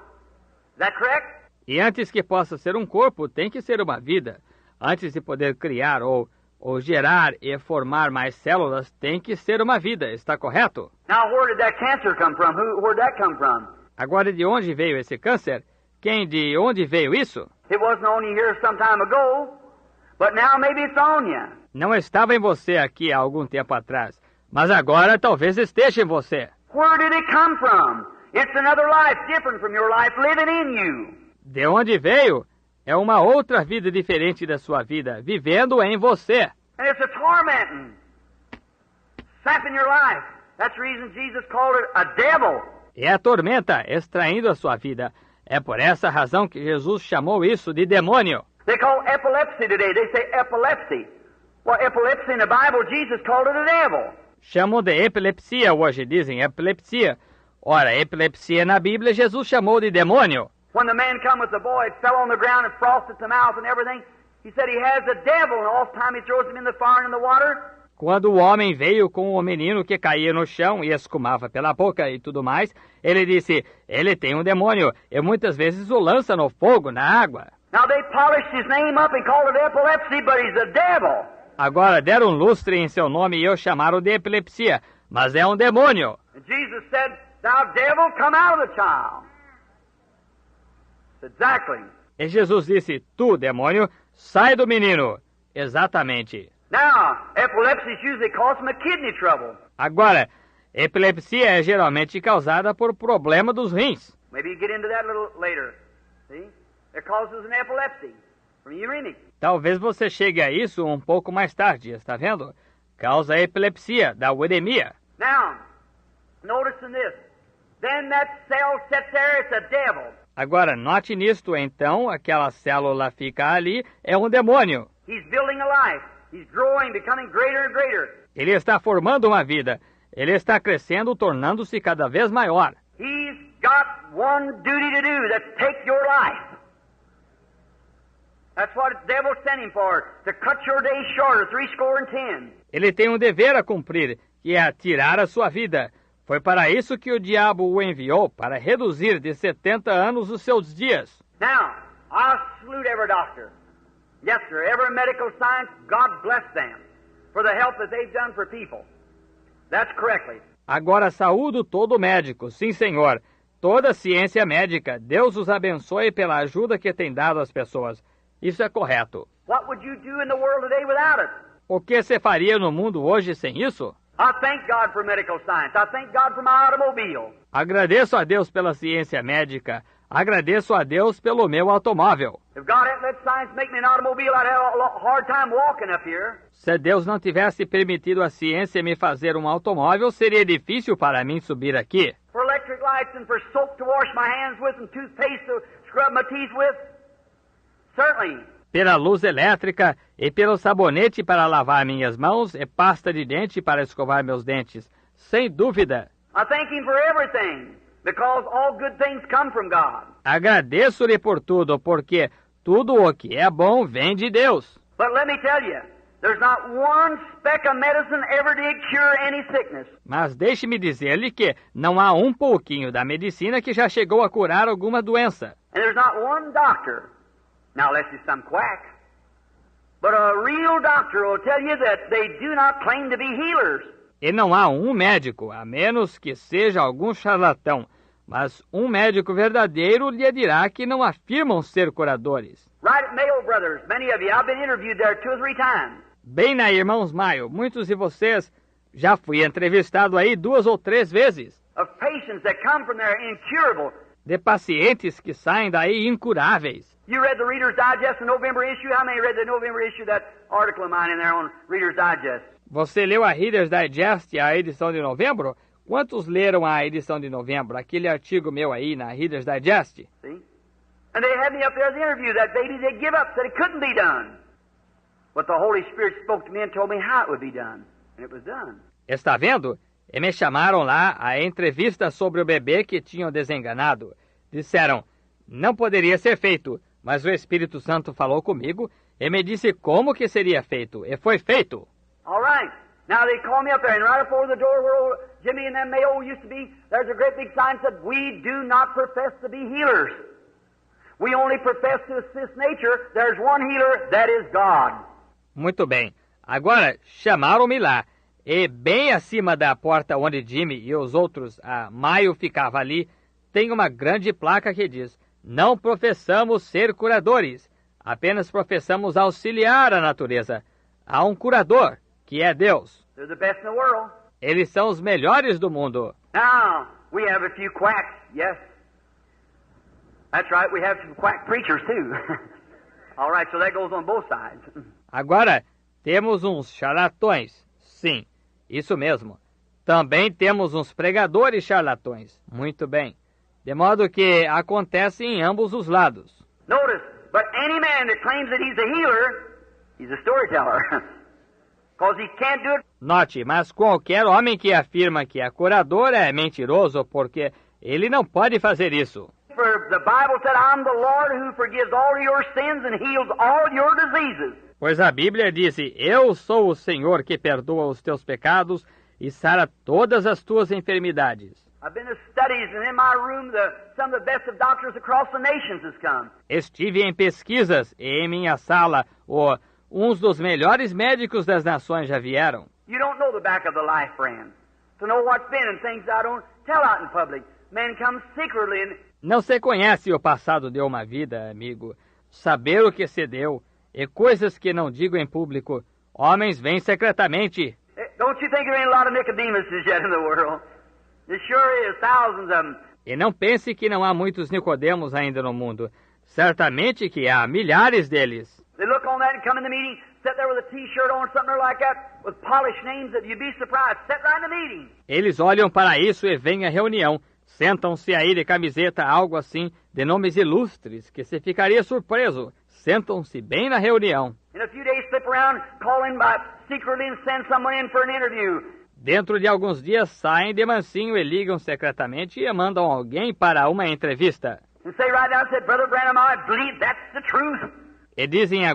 Is that correct? E antes que possa ser um corpo, tem que ser uma vida. Antes de poder criar ou gerar e formar mais células, tem que ser uma vida. Está correto? Now, where did that cancer come from? Where'd that come from? Agora, de onde veio esse câncer? De onde veio isso? It wasn't on you here some time ago, but now maybe it's on you. Não estava em você aqui há algum tempo atrás, mas agora talvez esteja em você. Where did it come from? It's another life different from your life living in you. De onde veio? É uma outra vida diferente da sua vida, vivendo em você. And it's a tormenting, sapping your life. That's the reason Jesus called it a devil. É a tormenta extraindo a sua vida. É por essa razão que Jesus chamou isso de demônio. They call epilepsy today. They say epilepsy. Well, epilepsy in the Bible, Jesus called it a devil. Chamam de epilepsia hoje, dizem epilepsia. Ora, epilepsia na Bíblia, Jesus chamou de demônio. When the man come with the boy, it fell on the ground and frosted the mouth and everything. He said he has a devil, and all the time he throws him in the fire and in the water. Quando o homem veio com o menino que caía no chão e escumava pela boca e tudo mais, ele disse, ele tem um demônio, e muitas vezes o lança no fogo, na água. Now they polished his name up and called it epilepsy, but he's a devil. Agora deram lustre em seu nome e o chamaram de epilepsia, mas é um demônio. And Jesus said, "Thou devil, come out of the child." Exactly. E Jesus disse, tu, demônio, sai do menino. Exatamente. Now, epilepsy is usually caused from a kidney trouble. Agora, epilepsia é geralmente causada por problema dos rins. Maybe you get into that a little later. See? It causes an epilepsy from uremic. Talvez você chegue a isso um pouco mais tarde, está vendo? Causa a epilepsia, da uremia. Now, notice in this. Then that cell sits there, it's a devil. Agora, note nisto, então, aquela célula fica ali, é um demônio. He's building a life. He's growing, becoming greater and greater. Ele está formando uma vida. Ele está crescendo, tornando-se cada vez maior. He's got one duty to do, that's take your life. That's what the devil sent him for, to cut your days shorter, 70. Ele tem um dever a cumprir, que é tirar a sua vida. Foi para isso que o diabo o enviou, para reduzir de 70 anos os seus dias. Now, I salute every doctor. Yes, sir, every medical science, God bless them for the help that they've done for people. That's correctly. Agora saúdo todo médico, sim senhor. Toda ciência médica, Deus os abençoe pela ajuda que tem dado às pessoas. Isso é correto. What would you do in the world today without it? O que você faria no mundo hoje sem isso? I thank God for medical science. I thank God for my automobile. Agradeço a Deus pela ciência médica. Agradeço a Deus pelo meu automóvel. If God hadn't let science make me an automobile, I'd have a hard time walking up here. Se Deus não tivesse permitido a ciência me fazer um automóvel, seria difícil para mim subir aqui. For electric lights and for soap to wash my hands with and toothpaste to scrub my teeth with, certainly. Pela luz elétrica e pelo sabonete para lavar minhas mãos e pasta de dente para escovar meus dentes. Sem dúvida. I thank Him for everything, because all good things come from God. Agradeço-lhe por tudo, porque tudo o que é bom vem de Deus. But let me tell you, there's not one speck of medicine ever did cure any sickness. Mas deixe-me dizer-lhe que não há um pouquinho da medicina que já chegou a curar alguma doença. And there's not one doctor, now unless he's some quack, but a real doctor will tell you that they do not claim to be healers. E não há um médico, a menos que seja algum charlatão, mas um médico verdadeiro lhe dirá que não afirmam ser curadores. Right at Mayo Brothers, many of you, I've been interviewed there 2 or 3 times. Bem na Irmãos Maio, muitos de vocês, já fui entrevistado aí 2 ou 3 vezes. Of patients that come from there incurable. de pacientes que saem daí incuráveis. You read the Reader's Digest, the November issue? How many read the November issue, that article of mine in there on Reader's Digest? Você leu a Reader's Digest, a edição de novembro? Quantos leram a edição de novembro? Aquele artigo meu aí na Reader's Digest? See? And they had me up there as an interview. That baby, they give up, said it couldn't be done. But the Holy Spirit spoke to me and told me how it would be done. And it was done. Está vendo? E me chamaram lá a entrevista sobre o bebê que tinham desenganado. Disseram, não poderia ser feito, mas o Espírito Santo falou comigo e me disse como que seria feito, e foi feito. All right. Now they called me up there, and right before the door where old Jimmy and them Mayo used to be, there's a great big sign that said, we do not profess to be healers. We only profess to assist nature. There's one healer, that is God. Muito bem. Agora, chamaram-me lá. E bem acima da porta onde Jimmy e os outros, a Maio ficava ali, tem uma grande placa que diz, não professamos ser curadores, apenas professamos auxiliar a natureza. Há um curador, que é Deus. They're the best in the world. Eles são os melhores do mundo. Now, we have a few quacks, yes. That's right, we have some quack preachers too. All right, so that goes on both sides. Agora, temos uns charlatões. Sim, isso mesmo. Também temos uns pregadores charlatões. Muito bem. De modo que acontece em ambos os lados. Notice, but any man that claims that he's a healer, he's a storyteller. Because he can't do it. Note, mas qualquer homem que afirma que é curador é mentiroso, porque ele não pode fazer isso. For the Bible said, I'm the Lord who forgives all your sins and heals all your diseases. Pois a Bíblia disse, eu sou o Senhor que perdoa os teus pecados e sara todas as tuas enfermidades. I've been to studies, and in my room, some of the best of doctors across the nations has come. Estive em pesquisas e em minha sala, uns dos melhores médicos das nações já vieram. You don't know the back of the life, friend. To know what's been and things I don't tell out in public. Men come secretly and... Não se conhece o passado de uma vida, amigo. Saber o que se deu e coisas que não digo em público. Homens vêm secretamente. Don't you think there ain't a lot of Nicodemuses yet in the world? There sure is, thousands of them. E não pense que não há muitos Nicodemos ainda no mundo. Certamente que há milhares deles. They look on that and come in the meeting, sit there with a T-shirt on, something like that, with polished names that you'd be surprised. Sit right in the meeting. Eles olham para isso e vêm à reunião. Sentam-se aí de camiseta, algo assim, de nomes ilustres, que se ficaria surpreso. Sentam-se bem na reunião. In a few days, slip around, call in by secretly and send someone in for an interview. Dentro de alguns dias saem de mansinho e ligam secretamente e mandam alguém para uma entrevista. And say right now, said, Brother Branham, I believe that's the truth. E dizem,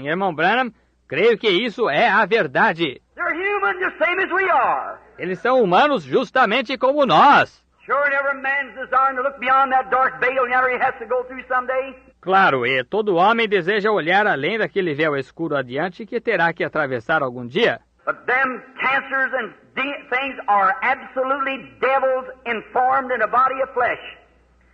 irmão Branham, creio que isso é a verdade. They're human, just same as we are. Eles são humanos justamente como nós. Sure, and every man's desiring to look beyond that dark veil he has to go through someday. Claro, e todo homem deseja olhar além daquele véu escuro adiante que terá que atravessar algum dia. But them cancers and things are absolutely devils informed in a body of flesh,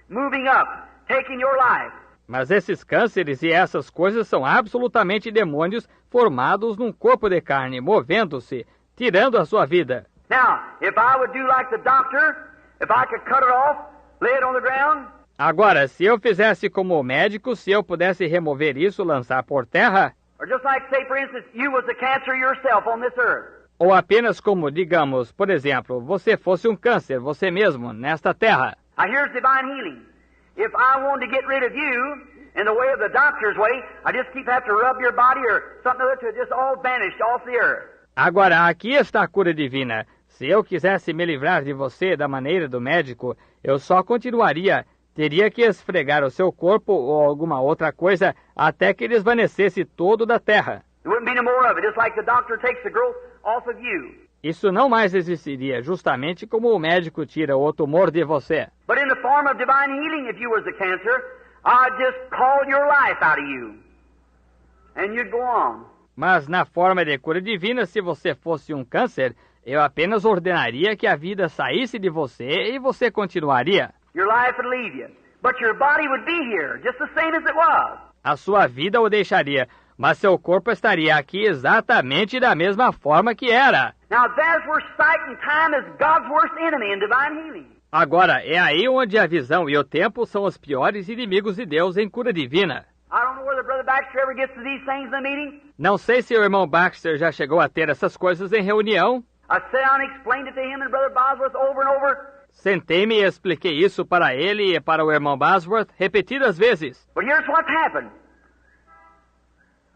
moving up, taking your life. Mas esses cânceres e essas coisas são absolutamente demônios formados num corpo de carne, movendo-se, tirando a sua vida. Now, if I would do like the doctor, if I could cut it off, lay it on the ground. Agora, se eu fizesse como o médico, se eu pudesse remover isso, lançar por terra, or just like, say, for instance, you was the cancer yourself on this earth. Ou apenas como, digamos, por exemplo, você fosse um câncer, você mesmo, nesta terra. Now here's divine healing. If I wanted to get rid of you, in the way of the doctor's way, I just keep having to rub your body or something other to just all vanish off the earth. Agora, aqui está a cura divina. Se eu quisesse me livrar de você da maneira do médico, eu só continuaria. Teria que esfregar o seu corpo ou alguma outra coisa até que desvanecesse todo da terra. There wouldn't be no more of it, just like the doctor takes the growth off of you. Isso não mais existiria, justamente como o médico tira o tumor de você. But in the form of divine healing, if you was the cancer, I'd just call your life out of you. And you'd go on. Mas na forma de cura divina, se você fosse um câncer, eu apenas ordenaria que a vida saísse de você e você continuaria. Your life would leave you, but your body would be here, just the same as it was. A sua vida o deixaria, mas seu corpo estaria aqui exatamente da mesma forma que era. Now, that's where sight and time is God's worst enemy in divine healing. Agora, é aí onde a visão e o tempo são os piores inimigos de Deus em cura divina. I don't know whether Brother Baxter ever gets to these things in the meeting. Não sei se o irmão Baxter já chegou a ter essas coisas em reunião. I sat down and explained it to him and Brother Bosworth over and over. Sentei-me e expliquei isso para ele e para o irmão Bosworth repetidas vezes. But here's what's happened.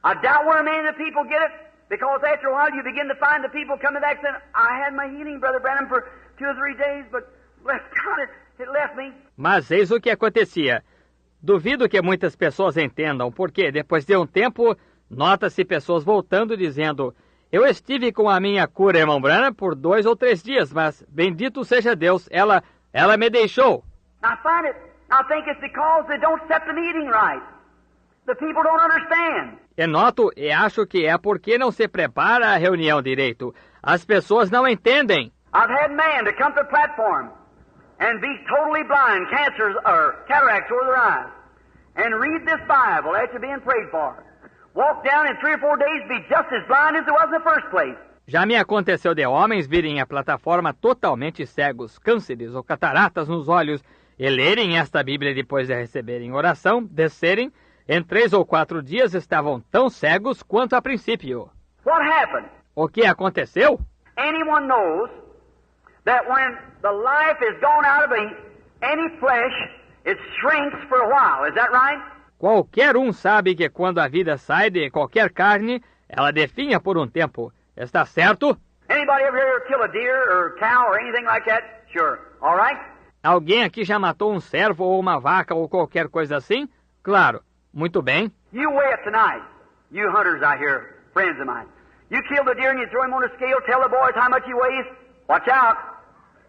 I doubt where many of the people get it, because after a while you begin to find the people coming back saying, I had my healing, Brother Branham, for 2 or 3 days, but bless God, it left me. Mas eis o que acontecia. Duvido que muitas pessoas entendam, porque depois de um tempo, nota-se pessoas voltando dizendo, eu estive com a minha cura, irmão Branham, por 2 ou 3 dias, mas bendito seja Deus, ela me deixou. I think it's because they don't set the meeting right. The people don't understand. E noto e acho que é porque não se prepara a reunião direito. As pessoas não entendem. I've had men to come to the platform and be totally blind, cancers or cataracts over their eyes, and read this Bible after being prayed for. Walk down in 3 or 4 days, be just as blind as it was in the first place. Já me aconteceu de homens virem à plataforma totalmente cegos, cânceres ou cataratas nos olhos, e lerem esta Bíblia depois de receberem oração, descerem, em 3 ou 4 dias estavam tão cegos quanto a princípio. What happened? O que aconteceu? Anyone knows that when the life is gone out of any flesh, it shrinks for a while. Is that right? Qualquer um sabe que quando a vida sai de qualquer carne, ela definha por um tempo. Está certo? Anybody ever here kill a deer or cow or anything like that? Sure. All right? Alguém aqui já matou um cervo ou uma vaca ou qualquer coisa assim? Claro. Muito bem. You weigh it tonight. You hunters out here, friends of mine. You kill the deer and you throw him on a scale, tell the boys how much he weighs. Watch out.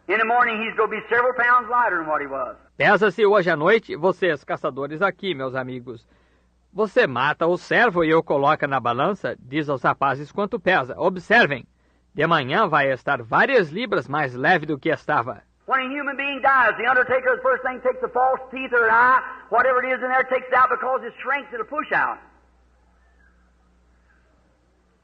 In the morning he's going to be several pounds lighter than what he was. Pesa-se hoje à noite, vocês, caçadores aqui, meus amigos. Você mata o cervo e o coloca na balança, diz aos rapazes quanto pesa. Observem, de manhã vai estar várias libras mais leve do que estava. When a human being dies, the undertaker, the first thing, takes the false teeth or an eye, whatever it is in there, takes it out because it shrinks, it'll push out.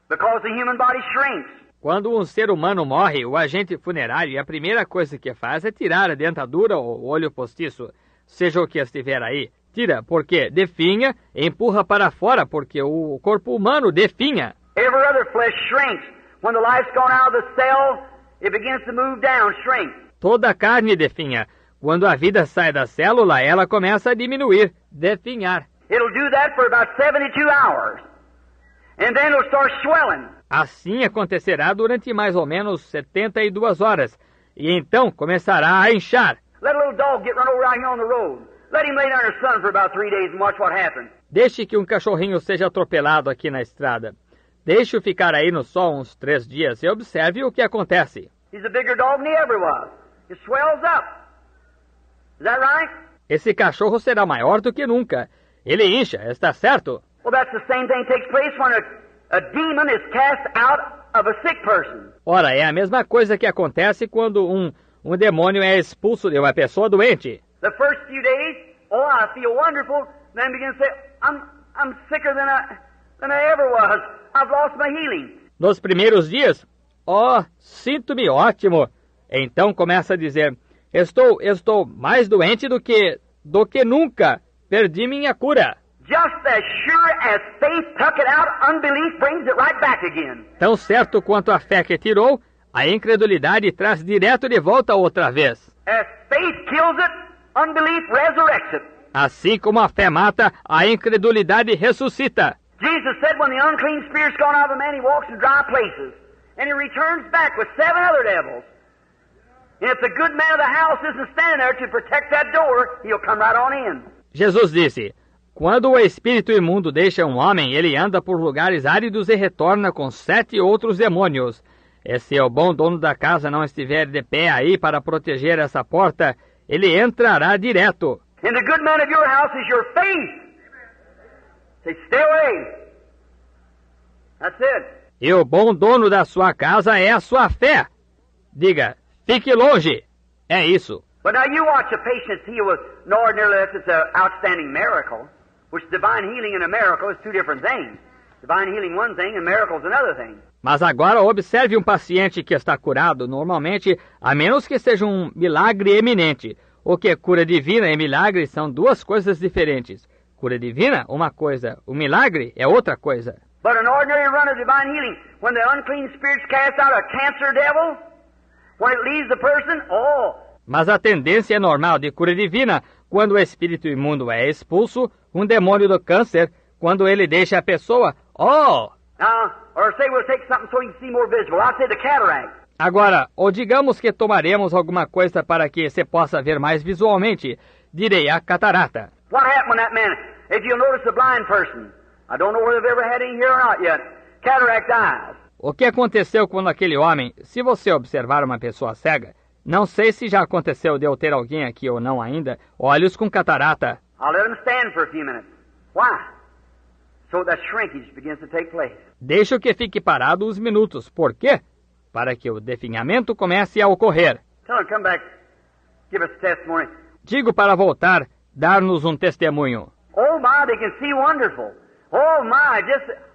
Because the human body shrinks. Quando um ser humano morre, o agente funerário, a primeira coisa que faz é tirar a dentadura ou o olho postiço, seja o que estiver aí. Tira, porque definha, e empurra para fora, porque o corpo humano definha. Every other flesh shrinks. When the life's gone out of the cell, it begins to move down, shrink. Toda a carne definha. Quando a vida sai da célula, ela começa a diminuir, definhar. It'll do that for about 72 hours. And then it'll start swelling. Assim acontecerá durante mais ou menos 72 horas. E então começará a inchar. Let a little dog get run over out here on the road. Let him lay down in the sun for about 3 days and watch what happens. Deixe que um cachorrinho seja atropelado aqui na estrada. Deixe-o ficar aí no sol uns 3 dias e observe o que acontece. He's a bigger dog than he ever was. It swells up. Is that right? Esse cachorro será maior do que nunca. Ele incha, está certo? Well, that's the same thing takes place when a demon is cast out of a sick person. Ora, é a mesma coisa que acontece quando um demônio é expulso de uma pessoa doente. The first few days, oh, I feel wonderful. Then begin to say, I'm sicker than I ever was. I've lost my healing. Nos primeiros dias, sinto-me ótimo. Então começa a dizer, estou mais doente do que nunca. Perdi minha cura. Just as sure as faith took it out, unbelief brings it right back again. Tão certo quanto a fé que tirou, a incredulidade traz direto de volta outra vez. As faith kills it, unbelief resurrects it. Assim como a fé mata, a incredulidade ressuscita. Jesus said when the unclean spirit's gone out of a man, he walks in dry places. And he returns back with 7 other devils. And if the good man of the house isn't standing there to protect that door, he'll come right on in. Jesus disse, quando o espírito imundo deixa um homem, ele anda por lugares áridos e retorna com 7 outros demônios. E se o bom dono da casa não estiver de pé aí para proteger essa porta, ele entrará direto. And the good man of your house is your faith. Say, stay away. That's it. E o bom dono da sua casa é a sua fé. Diga, fique longe. É isso. But now you watch a patient healed with no ordinary unless it's an outstanding miracle, which divine healing and a miracle is 2 different things. Divine healing one thing and miracle's another thing. Mas agora observe um paciente que está curado, normalmente, a menos que seja um milagre eminente. O que é cura divina e milagre são duas coisas diferentes. Cura divina, uma coisa. O milagre é outra coisa. But an ordinary run of divine healing, when the unclean spirits cast out a cancer devil, when it leaves the person, Mas a tendência é normal de cura divina, quando o espírito imundo é expulso, um demônio do câncer, quando ele deixa a pessoa, or say we'll take something so you can see more visible. I'll say the cataract. Agora, ou digamos que tomaremos alguma coisa para que você possa ver mais visualmente, direi a catarata. What happened when that man, if you'll notice the blind person, I don't know whether they've ever had any here or not yet, cataract eyes. O que aconteceu quando aquele homem, se você observar uma pessoa cega, não sei se já aconteceu de eu ter alguém aqui ou não ainda, olhos com catarata. I'll let him stand for a few minutes. Why? So that shrinkage begins to take place. Deixo que fique parado uns minutos. Por quê? Para que o definhamento comece a ocorrer. Tell him come back, give us testimony. Digo para voltar, dar-nos um testemunho. Oh my, they can see wonderful. Oh my,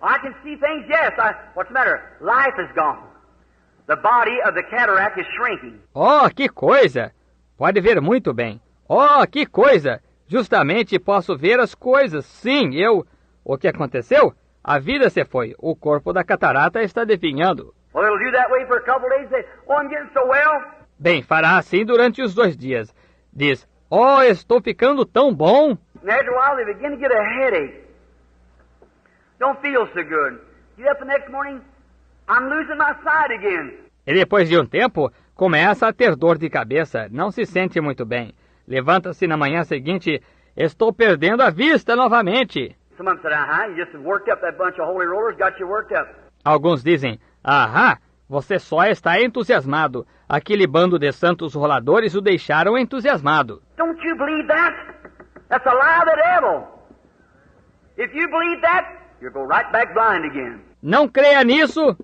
I can see things, yes. What's the matter? Life is gone. The body of the cataract is shrinking. Oh, que coisa! Pode ver muito bem. Oh, que coisa! Justamente posso ver as coisas. Sim, O que aconteceu? A vida se foi. O corpo da catarata está definhando. Well, it'll do that way for a couple of days. Say, I'm getting so well. Bem, fará assim durante os 2 dias. Diz, estou ficando tão bom. And after a while, they begin to get a headache. Don't feel so good. Get up the next morning, I'm losing my sight again. E depois de um tempo, começa a ter dor de cabeça. Não se sente muito bem. Levanta-se na manhã seguinte, estou perdendo a vista novamente. Someone said, you just worked up that bunch of holy rollers, got you worked up. Alguns dizem, você só está entusiasmado. Aquele bando de santos roladores o deixaram entusiasmado. Don't you believe that? That's a lie of the devil. If you believe that, you'll go right back blind again. Não creia nisso.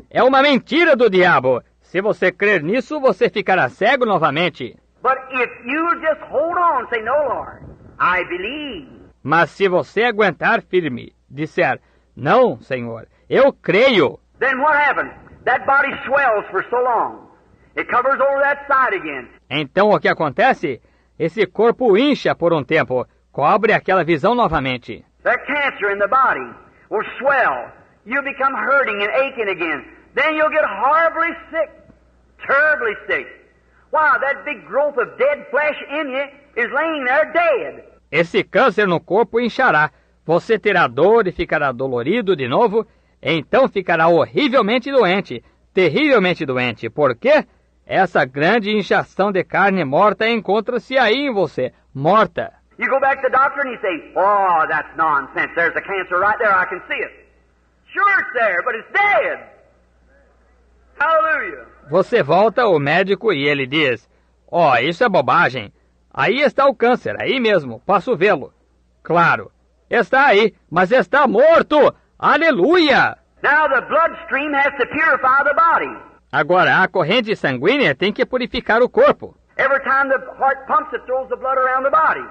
É uma mentira do diabo. Se você crer nisso, você ficará cego novamente. But if you just hold on, say, no, Lord, I believe. Mas se você aguentar firme, disser, não, Senhor, eu creio. Then what happens? That body swells for so long. It covers over that side again. Então o que acontece? Esse corpo incha por um tempo, cobre aquela visão novamente. That cancer in the body will swell. You'll become hurting and aching again. Then you'll get horribly sick, terribly sick. Wow, that big growth of dead flesh in you is laying there dead. Esse câncer no corpo inchará. Você terá dor e ficará dolorido de novo. Então ficará horrivelmente doente, terrivelmente doente. Por quê? Essa grande inchação de carne morta encontra-se aí em você, morta. You go back to the doctor and you say, oh, that's nonsense. There's a cancer right there. I can see it. Sure it's there, but it's dead. Hallelujah. Você volta ao médico e ele diz, isso é bobagem. Aí está o câncer, aí mesmo, posso vê-lo. Claro, está aí, mas está morto! Aleluia! Now the bloodstream has to purify the body. Agora, a corrente sanguínea tem que purificar o corpo. Every time the heart pumps, it throws the blood around the body.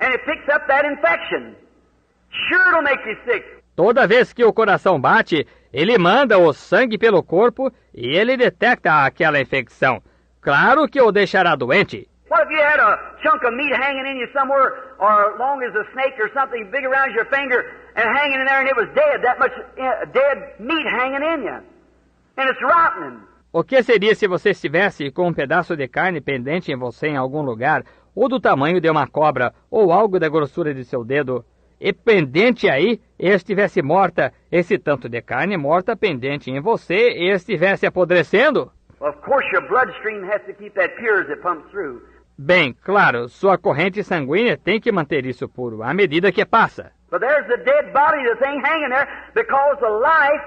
And it picks up that infection. Sure it'll make you sick. Toda vez que o coração bate, ele manda o sangue pelo corpo e ele detecta aquela infecção. Claro que o deixará doente. What if you had a chunk of meat hanging in you somewhere, or long as a snake or something big around your finger, and hanging in there and it was dead, that much dead meat hanging in you, and it's rotting. O que seria se você estivesse com um pedaço de carne pendente em você em algum lugar, ou do tamanho de uma cobra, ou algo da grossura de seu dedo, e pendente aí, e estivesse morta, esse tanto de carne morta pendente em você, e estivesse apodrecendo? Well, of course your bloodstream has to keep that pure as it pumps through. Bem, claro, sua corrente sanguínea tem que manter isso puro, à medida que passa. But there's the dead body, the thing hanging there, because the life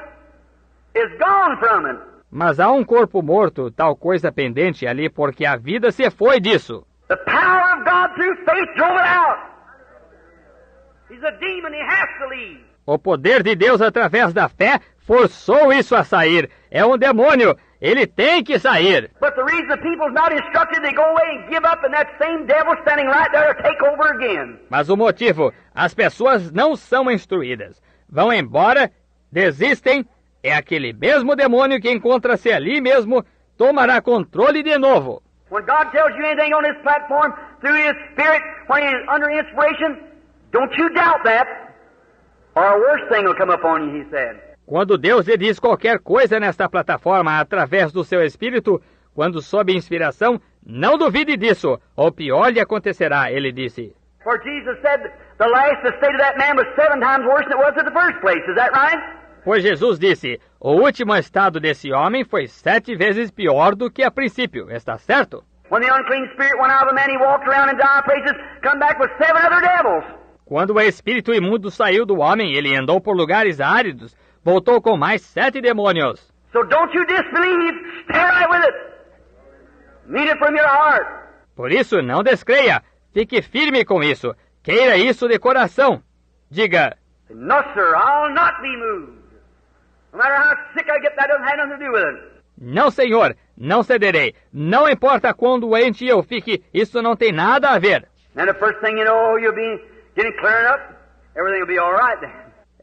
is gone from it. Mas há um corpo morto, tal coisa pendente ali, porque a vida se foi disso. The power of God through faith drove it out. He's a demon, he has to leave. O poder de Deus através da fé forçou isso a sair. É um demônio. Ele tem que sair. But the reason the people's not instructed, they go away and give up, and that same devil standing right there to take over again. Mas o motivo, as pessoas não são instruídas. Vão embora, desistem, É aquele mesmo demônio que encontra-se ali mesmo, tomará controle de novo. When God tells you anything on this platform through His Spirit, when He's under inspiration, don't you doubt that, or a worse thing will come upon you, He said. Quando Deus lhe diz qualquer coisa nesta plataforma através do seu Espírito, quando sob inspiração, não duvide disso, ou pior lhe acontecerá, ele disse. For Jesus said the last state of that man was 7 times worse than it was at the first place. Is that right? Pois Jesus disse, o último estado desse homem foi 7 vezes pior do que a princípio. Está certo? When the unclean spirit went out of the man, he walked around in dire places, come back with 7 other devils. Quando o espírito imundo saiu do homem, ele andou por lugares áridos, voltou com mais 7 demônios. So don't you disbelieve, stay right with it. Mean it from your heart. Por isso, não descreia. Fique firme com isso. Queira isso de coração. Diga, No, sir, I'll not be moved. No matter how sick I get, that doesn't have nothing to do with it. não, Senhor, não cederei. Não importa quão doente eu fique, isso não tem nada a ver. And the first thing you know, you'll be getting clearing up. Everything will be all right then.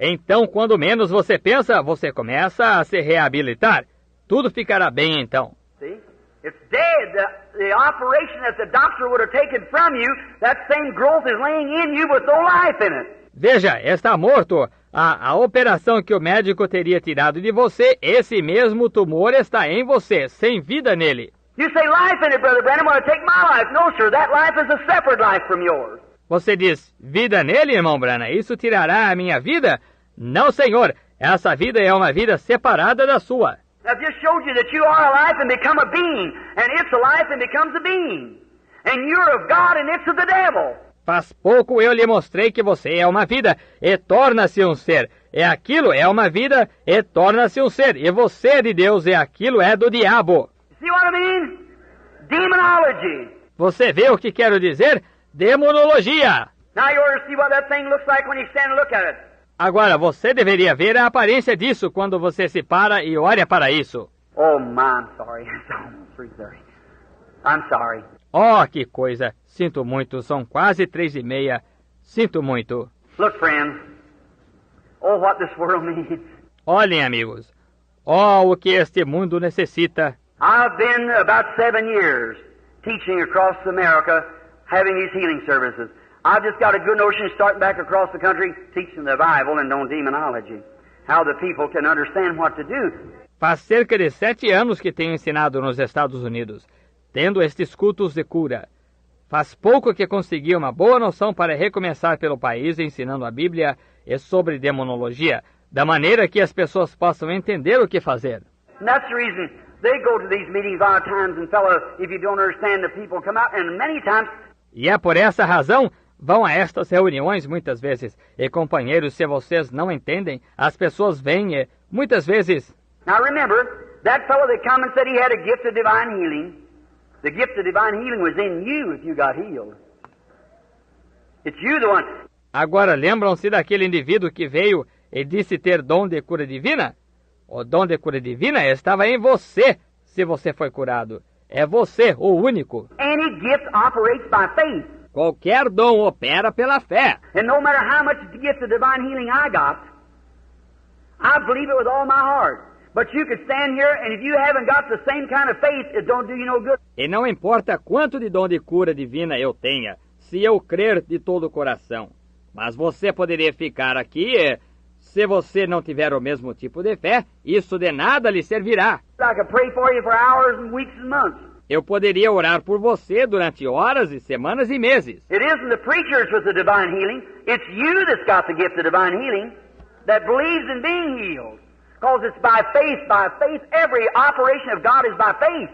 Então, quando menos você pensa, você começa a se reabilitar. Tudo ficará bem então. See? It's dead. The operation that the doctor would have taken from you, that same growth is laying in you with no life in it. Veja, está morto. A operação que o médico teria tirado de você, esse mesmo tumor está em você, sem vida nele. You say life in it, Brother Branham, want to take my life. No, sir, that life is a separate life from yours. Você diz, vida nele, irmão Branham, isso tirará a minha vida? Não, Senhor, essa vida é uma vida separada da sua. I've just showed you that you are a life and become a being, and it's a life and becomes a being. And you're of God and it's of the devil. Faz pouco eu lhe mostrei que você é uma vida e torna-se um ser. É aquilo, é uma vida e torna-se um ser. E você é de Deus e aquilo é do diabo. See what I mean? Demonology. Você vê o que quero dizer? Demonologia. Now you ought to see what that thing looks like when you stand and look at it. Agora, você deveria ver a aparência disso quando você se para e olha para isso. Oh, my, I'm sorry. It's almost 3:30. I'm sorry. Oh, que coisa. Sinto muito. São quase 3:30. Sinto muito. Look, friends. Oh, what this world needs. Olhem, amigos. Oh, o que este mundo necessita. I've been about 7 years teaching across America, having these healing services. I've just got a good notion of starting back across the country, teaching the Bible and on demonology. How the people can understand what to do. Faz cerca de 7 anos que tenho ensinado nos Estados Unidos, tendo estes cultos de cura. Faz pouco que consegui uma boa noção para recomeçar pelo país ensinando a Bíblia e sobre demonologia, da maneira que as pessoas possam entender o que fazer. And that's the reason they go to these meetings a lot of times, and fellow, if you don't understand, the people come out, and many times... E é por essa razão, vão a estas reuniões muitas vezes, e companheiros, se vocês não entendem, as pessoas vêm e, muitas vezes... Now remember, that fellow that come and said he had a gift of divine healing, the gift of divine healing was in you if you got healed. It's you the one. Agora, lembram-se daquele indivíduo que veio e disse ter dom de cura divina? O dom de cura divina estava em você, se você foi curado. É você, o único. Any gift operates by faith. Qualquer dom opera pela fé. And no matter how much gift of divine healing I got, I believe it with all my heart. But you could stand here, and if you haven't got the same kind of faith, it don't do you no good. E não importa quanto de dom de cura divina eu tenha, se eu crer de todo o coração. Mas você poderia ficar aqui e, se você não tiver o mesmo tipo de fé, isso de nada lhe servirá. I could pray for you for hours and weeks and months. Eu poderia orar por você durante horas e semanas e meses. It isn't the preachers with the divine healing. It's you that's got the gift of divine healing that believes in being healed. Because it's by faith, by faith. Every operation of God is by faith.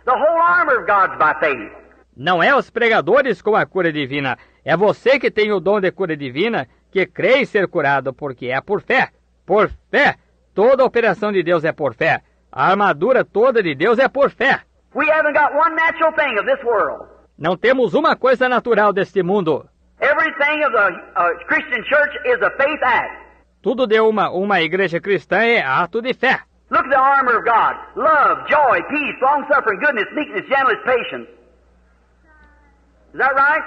The whole armor of God's by faith. Não é os pregadores com a cura divina. É você que tem o dom de cura divina, que crê em ser curado, porque é por fé. Por fé. Toda a operação de Deus é por fé. A armadura toda de Deus é por fé. We haven't got one natural thing of this world. Não temos uma coisa natural deste mundo. Everything of the Christian church is a faith act. Tudo de uma igreja cristã é ato de fé. Look at the armor of God. Love, joy, peace, long-suffering, goodness, meekness, gentleness, patience. Is that right?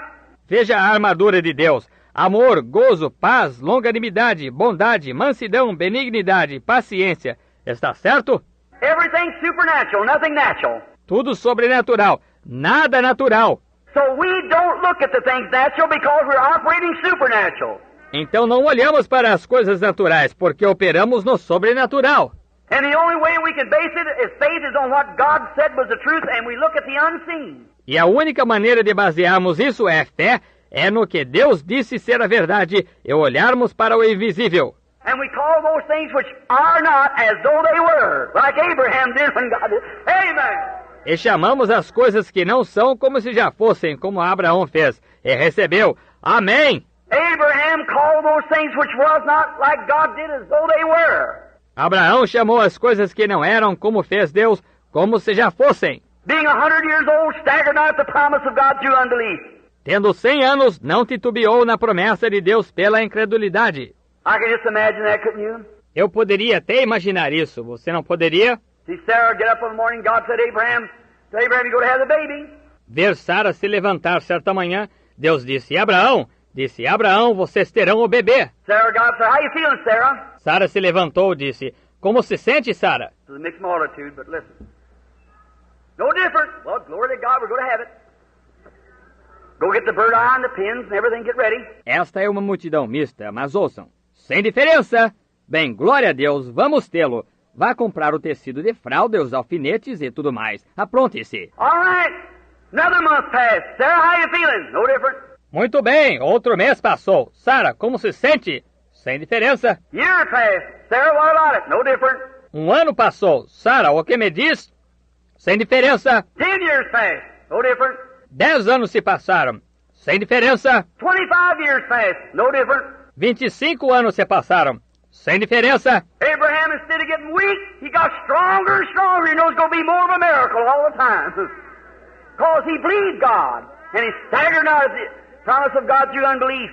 Veja a armadura de Deus. Amor, gozo, paz, longanimidade, bondade, mansidão, benignidade, paciência. Está certo? Everything supernatural, nothing natural. Tudo sobrenatural, nada natural. So we don't look at the things natural because we're operating supernatural. Então não olhamos para as coisas naturais, porque operamos no sobrenatural. And the only way we can base it is faith is on what God said was the truth, and we look at the unseen. E a única maneira de basearmos isso é fé, é no que Deus disse ser a verdade e olharmos para o invisível. And we call those things which are not as though they were, like Abraham did when God did. Amen! E chamamos as coisas que não são como se já fossem, como Abraão fez, e recebeu. Amém! Abraham called those things which was not like God did as though they were. Abraão chamou as coisas que não eram como fez Deus, como se já fossem. Being 100 years old, staggered not at the promise of God through unbelief. Tendo 100 anos, não titubeou na promessa de Deus pela incredulidade. I can just imagine that, couldn't you? Eu poderia até imaginar isso, você não poderia? See Sarah get up in the morning, God said, Abraham, you're going to have the baby. Ver Sara se levantar certa manhã, Deus disse, Abraão, vocês terão o bebê. Sarah, God said, how you feeling, Sarah? Sara se levantou e disse, como se sente, Sara? It's a mixed multitude, but listen. No different. Well, glory to God, we're going to have it. Go get the bird eye and the pins and everything, get ready. Esta é uma multidão mista, mas ouçam, sem diferença. Bem, glória a Deus, vamos tê-lo. Vá comprar o tecido de fralda, os alfinetes e tudo mais. Apronte-se. All right. Another month passed. Sarah, how you feeling? No different. Muito bem, outro mês passou. Sara, como se sente? Sem diferença. Year passed. Sarah, what about it? No different. Um ano passou. Sara, o que me diz? Sem diferença. 10 years passed. No different. 10 anos se passaram. Sem diferença. 25 years passed. No different. 25 anos se passaram. Sem diferença. Abraham, instead of getting weak, he got stronger and stronger. He knows it's going to be more of a miracle all the time. Because he believed God. And he staggered not at the promise of God through unbelief.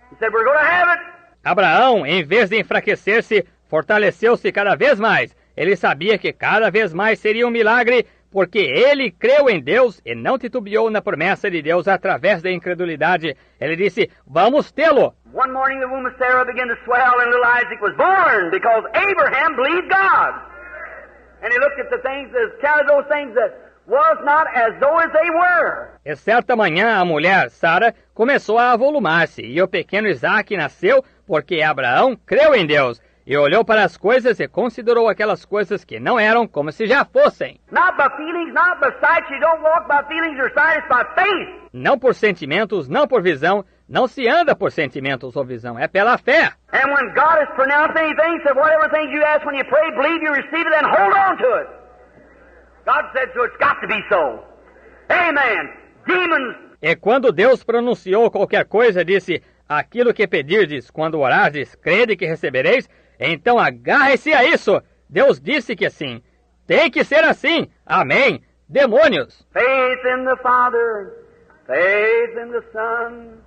He said, we're going to have it. Abraão, em vez de enfraquecer-se, fortaleceu-se cada vez mais. Ele sabia que cada vez mais seria um milagre, porque ele creu em Deus e não titubeou na promessa de Deus através da incredulidade. Ele disse, vamos tê-lo. One morning the womb of Sarah began to swell and little Isaac was born because Abraham believed God. And he looked at the things, counted those things that was not as though as they were. E certa manhã a mulher, Sara, começou a avolumar-se, e o pequeno Isaac nasceu porque Abraão creu em Deus, e olhou para as coisas e considerou aquelas coisas que não eram como se já fossem. Not by feelings, not by sight. You don't walk by feelings or sight, it's by faith. Não por sentimentos, não por visão, não se anda por sentimentos ou visão, é pela fé. And when God has pronounced anything, said whatever things you ask when you pray, believe you receive it, then hold on to it. God said so, it's got to be so. Amen. Demons. E quando Deus pronunciou qualquer coisa, disse, aquilo que pedirdes, quando orardes, crede que recebereis, então agarre-se a isso. Deus disse que sim. Tem que ser assim. Amém. Demônios. Faith in the Father, faith in the Son,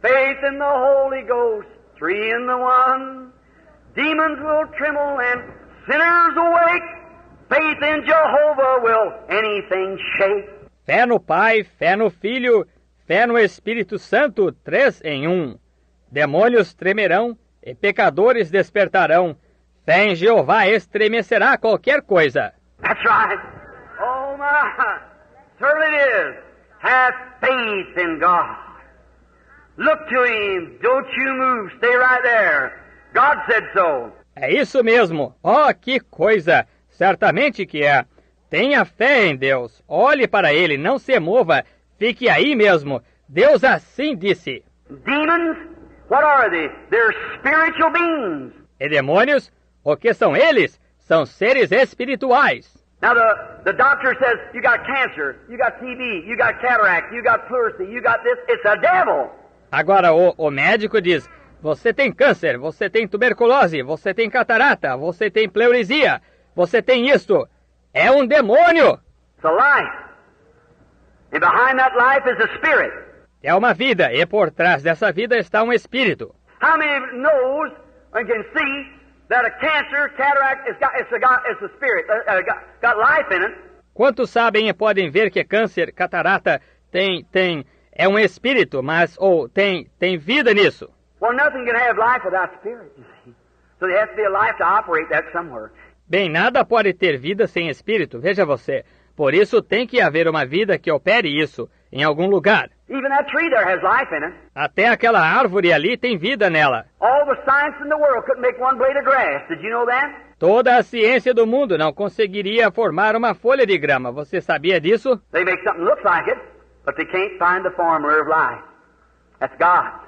faith in the Holy Ghost, three in the one. Demons will tremble and sinners awake. Faith in Jehovah will anything shake. Fé no Pai, fé no Filho, fé no Espírito Santo, 3 em 1. Demônios tremerão e pecadores despertarão. Fé em Jeová estremecerá qualquer coisa. That's right. Oh my, certainly it is. Have faith in God. Look to Him. Don't you move. Stay right there. God said so. É isso mesmo. Oh, que coisa! Certamente que é. Tenha fé em Deus. Olhe para Ele, não se mova. Fique aí mesmo. Deus assim disse. Demons, what are they? They're spiritual beings. E demônios? O que são eles? São seres espirituais. Now the doctor says, you got cancer, you got TB, you got cataract, you got pleurisy, you got this. It's a devil. Agora o médico diz, você tem câncer, você tem tuberculose, você tem catarata, você tem pleurisia, você tem isto. É um demônio. It's a life. And behind that life is a spirit. É uma vida, e por trás dessa vida está um espírito. How many knows and can see that a cancer, cataract, it's a spirit, got life in it? Quantos sabem e podem ver que câncer, catarata é um espírito, mas tem vida nisso? Well, nothing can have life without spirit, you see. So there has to be a life to operate that somewhere. Bem, nada pode ter vida sem espírito, veja você. Por isso tem que haver uma vida que opere isso, em algum lugar. Even that tree there has life in it. Até aquela árvore ali tem vida nela. All the science in the world couldn't make one blade of grass. Did you know that? Toda a ciência do mundo não conseguiria formar uma folha de grama. Você sabia disso? They make something look like it, but they can't find the formula of life. That's God.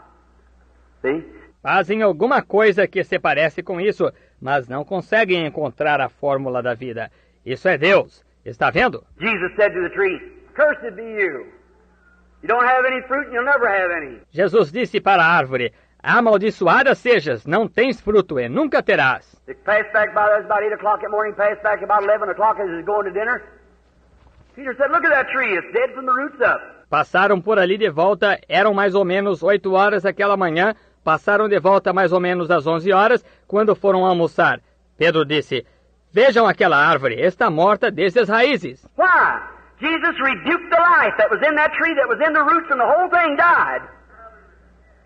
See? Fazem alguma coisa que se parece com isso, mas não conseguem encontrar a fórmula da vida. Isso é Deus. Está vendo? Jesus said to the tree, "Cursed be you. You don't have any fruit and you'll never have any." Jesus disse para a árvore, amaldiçoada sejas, não tens fruto e nunca terás. They passed back by, it was about 8 o'clock in the morning, passed back about 11 o'clock as he was going to dinner. Peter said, "Look at that tree, it's dead from the roots up." Passaram por ali de volta, eram mais ou menos 8 horas aquela manhã, passaram de volta mais ou menos às 11 horas, quando foram almoçar. Pedro disse, vejam aquela árvore, está morta desde as raízes. Why? Jesus rebuked the life that was in that tree, that was in the roots, and the whole thing died.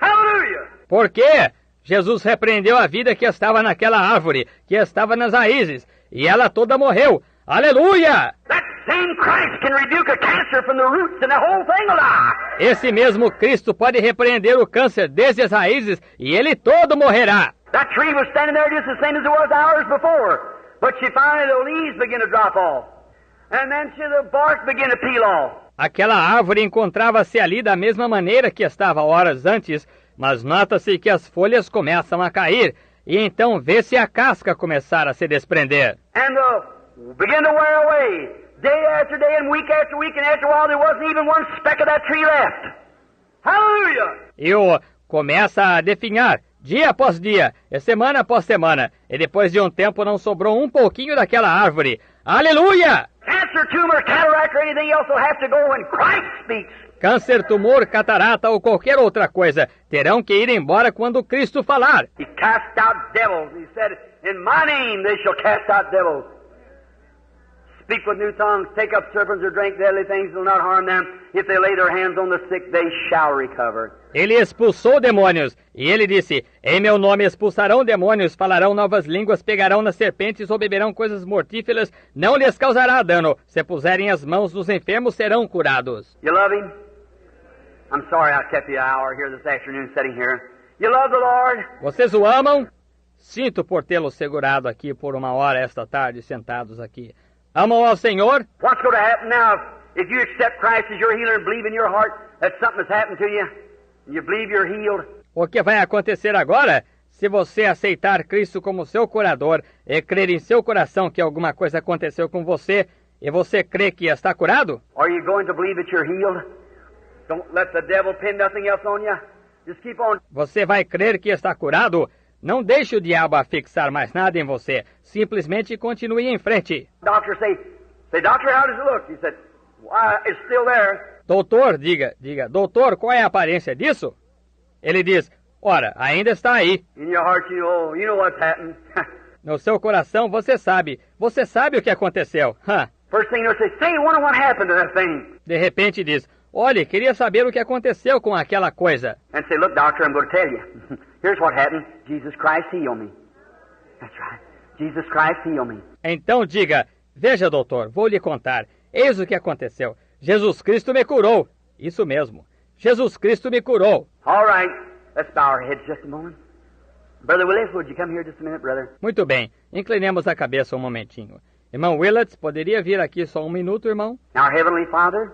Hallelujah! Por quê? Jesus repreendeu a vida que estava naquela árvore, que estava nas raízes, e ela toda morreu. Aleluia! That same Christ can rebuke a cancer from the roots, and the whole thing will die. Esse mesmo Cristo pode repreender o câncer desde as raízes, e ele todo morrerá. That tree was standing there just the same as it was hours before, but she finally, the leaves began to drop off, and then the bark began to peel off. Aquela árvore encontrava-se ali da mesma maneira que estava horas antes, mas nota-se que as folhas começam a cair, e então vê-se a casca começar a se desprender. And begin to wear away, day after day and week, and after a while there wasn't even one speck of that tree left. Hallelujah! E começa a definhar, dia após dia, e semana após semana, e depois de um tempo não sobrou um pouquinho daquela árvore. Aleluia! Cancer, tumor, cataract, or anything else will have to go when Christ speaks. Câncer, tumor, catarata ou qualquer outra coisa terão que ir embora quando Cristo falar. He cast out devils. He said, "In my name they shall cast out devils. Speak with new tongues, take up serpents or drink deadly things, will not harm them. If they lay their hands on the sick, they shall recover." Ele expulsou demônios, e ele disse, em meu nome expulsarão demônios, falarão novas línguas, pegarão nas serpentes ou beberão coisas mortíferas, não lhes causará dano. Se puserem as mãos nos enfermos, serão curados. You love Him? I'm sorry I kept you an hour here this afternoon sitting here. You love the Lord? Vocês o amam? Sinto por tê-lo segurado aqui por uma hora esta tarde, sentados aqui. Amam ao Senhor? What's going to happen now if you accept Christ as your healer and believe in your heart that something has happened to you and you believe you're healed? O que vai acontecer agora? Se você aceitar Cristo como seu curador e crer em seu coração que alguma coisa aconteceu com você e você crê que está curado? Are you going to believe that you're healed? Don't let the devil pin nothing else on you. Just keep on. Você vai crer que está curado? Não deixe o diabo afixar mais nada em você. Simplesmente continue em frente. Doctor say, "Doctor, how does it look?" He said, "It's still there." Doutor, diga, doutor, qual é a aparência disso? Ele diz, ora, ainda está aí. In your heart, you know what's happened. No seu coração, você sabe o que aconteceu. First thing you'll say, wonder what happened to that thing. De repente diz, olhe, queria saber o que aconteceu com aquela coisa. And say, "Look, doctor, I'm going to tell you. Here's what happened. Jesus Christ healed me." That's right. Jesus Christ healed me. Então diga, veja, doutor, vou lhe contar. Eis o que aconteceu. Jesus Cristo me curou. Isso mesmo. Jesus Cristo me curou. All right. Let's bow our heads just a moment. Brother Willis, would you come here just a minute, brother? Muito bem. Inclinemos a cabeça um momentinho. Irmão Willets, poderia vir aqui só um minuto, irmão? Our Heavenly Father,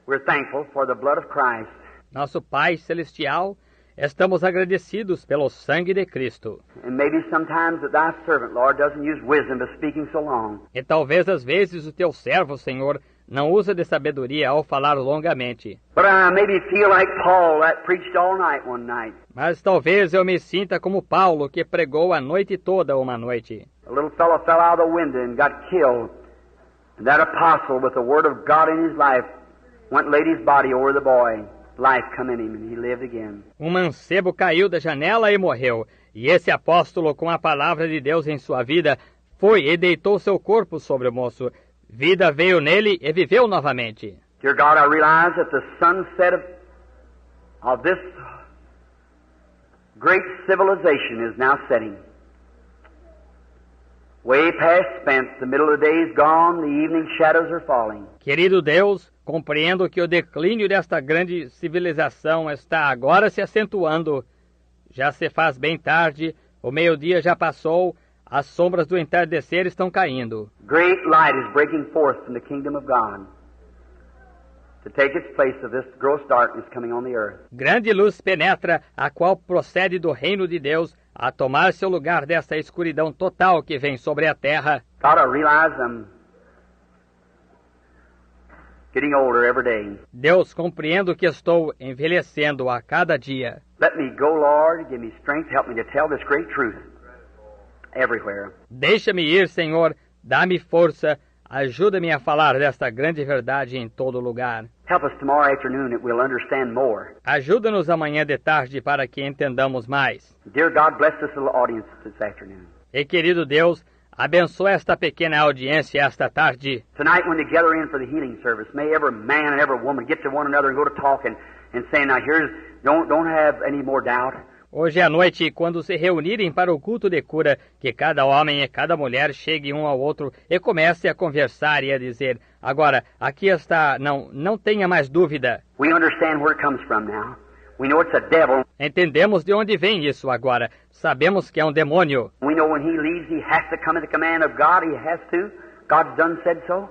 we're thankful for the blood of Christ. Nosso Pai Celestial, estamos agradecidos pelo sangue de Cristo. And maybe sometimes that thy servant, Lord, doesn't use wisdom to speaking so long. E talvez às vezes o teu servo, Senhor, não usa de sabedoria ao falar longamente. But I maybe feel like Paul that preached all night one night. Mas talvez eu me sinta como Paulo, que pregou a noite toda uma noite. A little fellow fell out of the window and got killed. And that apostle, with the word of God in his life, went and laid his body over the boy. Life come in him and he lived again. Um mancebo caiu da janela e morreu. E esse apóstolo, com a palavra de Deus em sua vida, foi e deitou seu corpo sobre o moço. Vida veio nele e viveu novamente. Dear God, I realize that the sunset of this Great civilization is now setting. Way past spent, the middle of the day is gone, the evening shadows are falling. Querido Deus, compreendo que o declínio desta grande civilização está agora se acentuando. Já se faz bem tarde, o meio-dia já passou, as sombras do entardecer estão caindo. Great light is breaking forth from the kingdom of God to take its place of this gross darkness coming on the earth. Grande luz penetra, a qual procede do reino de Deus, a tomar seu lugar dessa escuridão total que vem sobre a terra. God, I realize I'm getting older every day. Deus, compreendo que estou envelhecendo a cada dia. Let me go, Lord, give me strength, help me to tell this great truth everywhere. Deixa-me ir, Senhor, dá-me força, ajuda-me a falar desta grande verdade em todo lugar. Help us tomorrow afternoon that we'll understand more. Ajuda-nos amanhã de tarde para que entendamos mais. Dear God, bless this little audience this afternoon. E querido Deus, abençoa esta pequena audiência esta tarde. Tonight when they gather in for the healing service, may every man and every woman get to one another and go to talking and saying, now here's, don't have any more doubt. Hoje à noite, quando se reunirem para o culto de cura, que cada homem e cada mulher chegue um ao outro e comece a conversar e a dizer, agora, aqui está, não tenha mais dúvida. We understand where it comes from now. We know it's a devil. Entendemos de onde vem isso agora. Sabemos que é um demônio. We know when he leaves, he has to come at the command of God. He has to. God's done said so.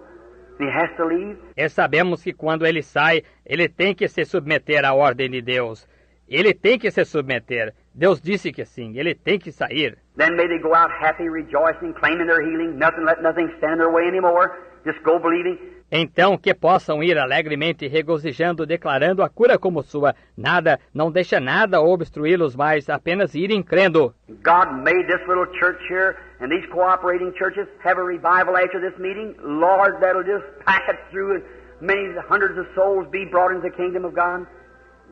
He has to leave. E sabemos que quando ele sai, ele tem que se submeter à ordem de Deus. Ele tem que se submeter. Deus disse que sim, ele tem que sair. Then may they go out happy, rejoicing, claiming their healing. Let nothing stand in their way anymore. Just go believing. Então que possam ir alegremente, regozijando, declarando a cura como sua. Nada, não deixa nada obstruí-los mais, apenas irem crendo. God made this little church here and these cooperating churches have a revival after this meeting. Lord, that'll just pack it through and many hundreds of souls be brought into the kingdom of God.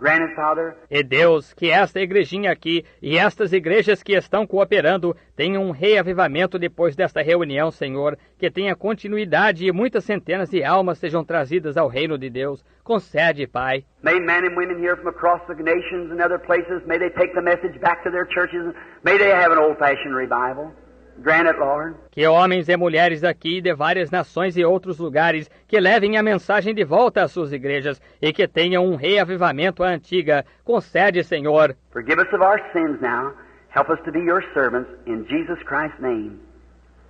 Granted, Father. E Deus, que esta igrejinha aqui e estas igrejas que estão cooperando tenham um reavivamento depois desta reunião, Senhor, que tenha continuidade e muitas centenas de almas sejam trazidas ao reino de Deus. Concede, Pai. May men and women here from across the nations and other places, may they take the message back to their churches. May they have an old-fashioned revival. Grant it, Lord. Que homens e mulheres aqui de várias nações e outros lugares que levem a mensagem de volta às suas igrejas e que tenham um reavivamento à antiga. Concede, Senhor. Forgive us of our sins now. Help us to be your servants in Jesus Christ's name.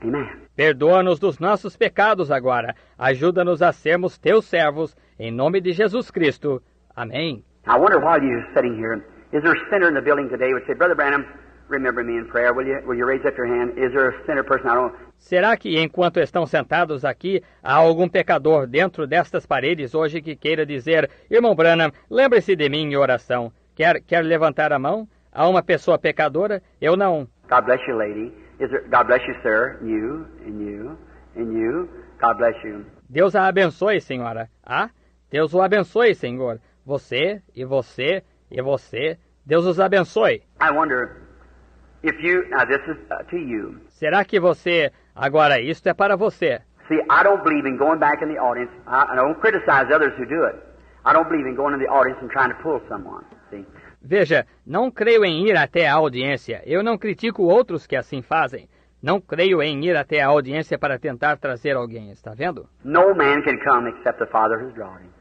Amen. Perdoa-nos dos nossos pecados agora. Ajuda-nos a sermos teus servos. Em nome de Jesus Cristo. Amém. I wonder while you're sitting here, is there a sinner in the building today who would say, Brother Branham, remember me in prayer, will you? Will you raise up your hand? Is there a sinner person? I don't... Será que enquanto estão sentados aqui, há algum pecador dentro destas paredes hoje que queira dizer, Irmão Branham, lembre-se de mim em oração. Quer levantar a mão? Há uma pessoa pecadora? Eu não. God bless you, lady. God bless you, sir. You, and you, and you. God bless you. Deus a abençoe, senhora. Ah, Deus o abençoe, Senhor. Você, e você, e você. Deus os abençoe. I wonder... If you, now this is to you. Será que você, agora isto é para você? See, I don't believe in going back in the audience. I don't criticize others who do it. I don't believe in going in the audience and trying to pull someone. See? Veja, não creio em ir até a audiência. Eu não critico outros que assim fazem. Não creio em ir até a audiência para tentar trazer alguém. Está vendo? No man can come except the Father who's drawn him.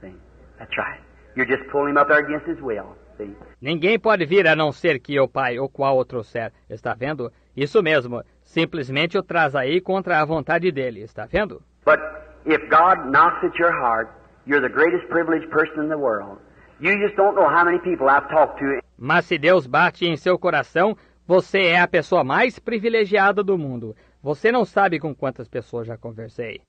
See? That's right. You're just pulling him up there against his will. See? Ninguém pode vir a não ser que o Pai ou qual o trouxer. Está vendo? Isso mesmo. Simplesmente o traz aí contra a vontade dele. Está vendo? But if God knocks at your heart, you're the greatest privileged person in the world. You just don't know how many people I've talked to. Mas se Deus bate em seu coração, você é a pessoa mais privilegiada do mundo. Você não sabe com quantas pessoas já conversei.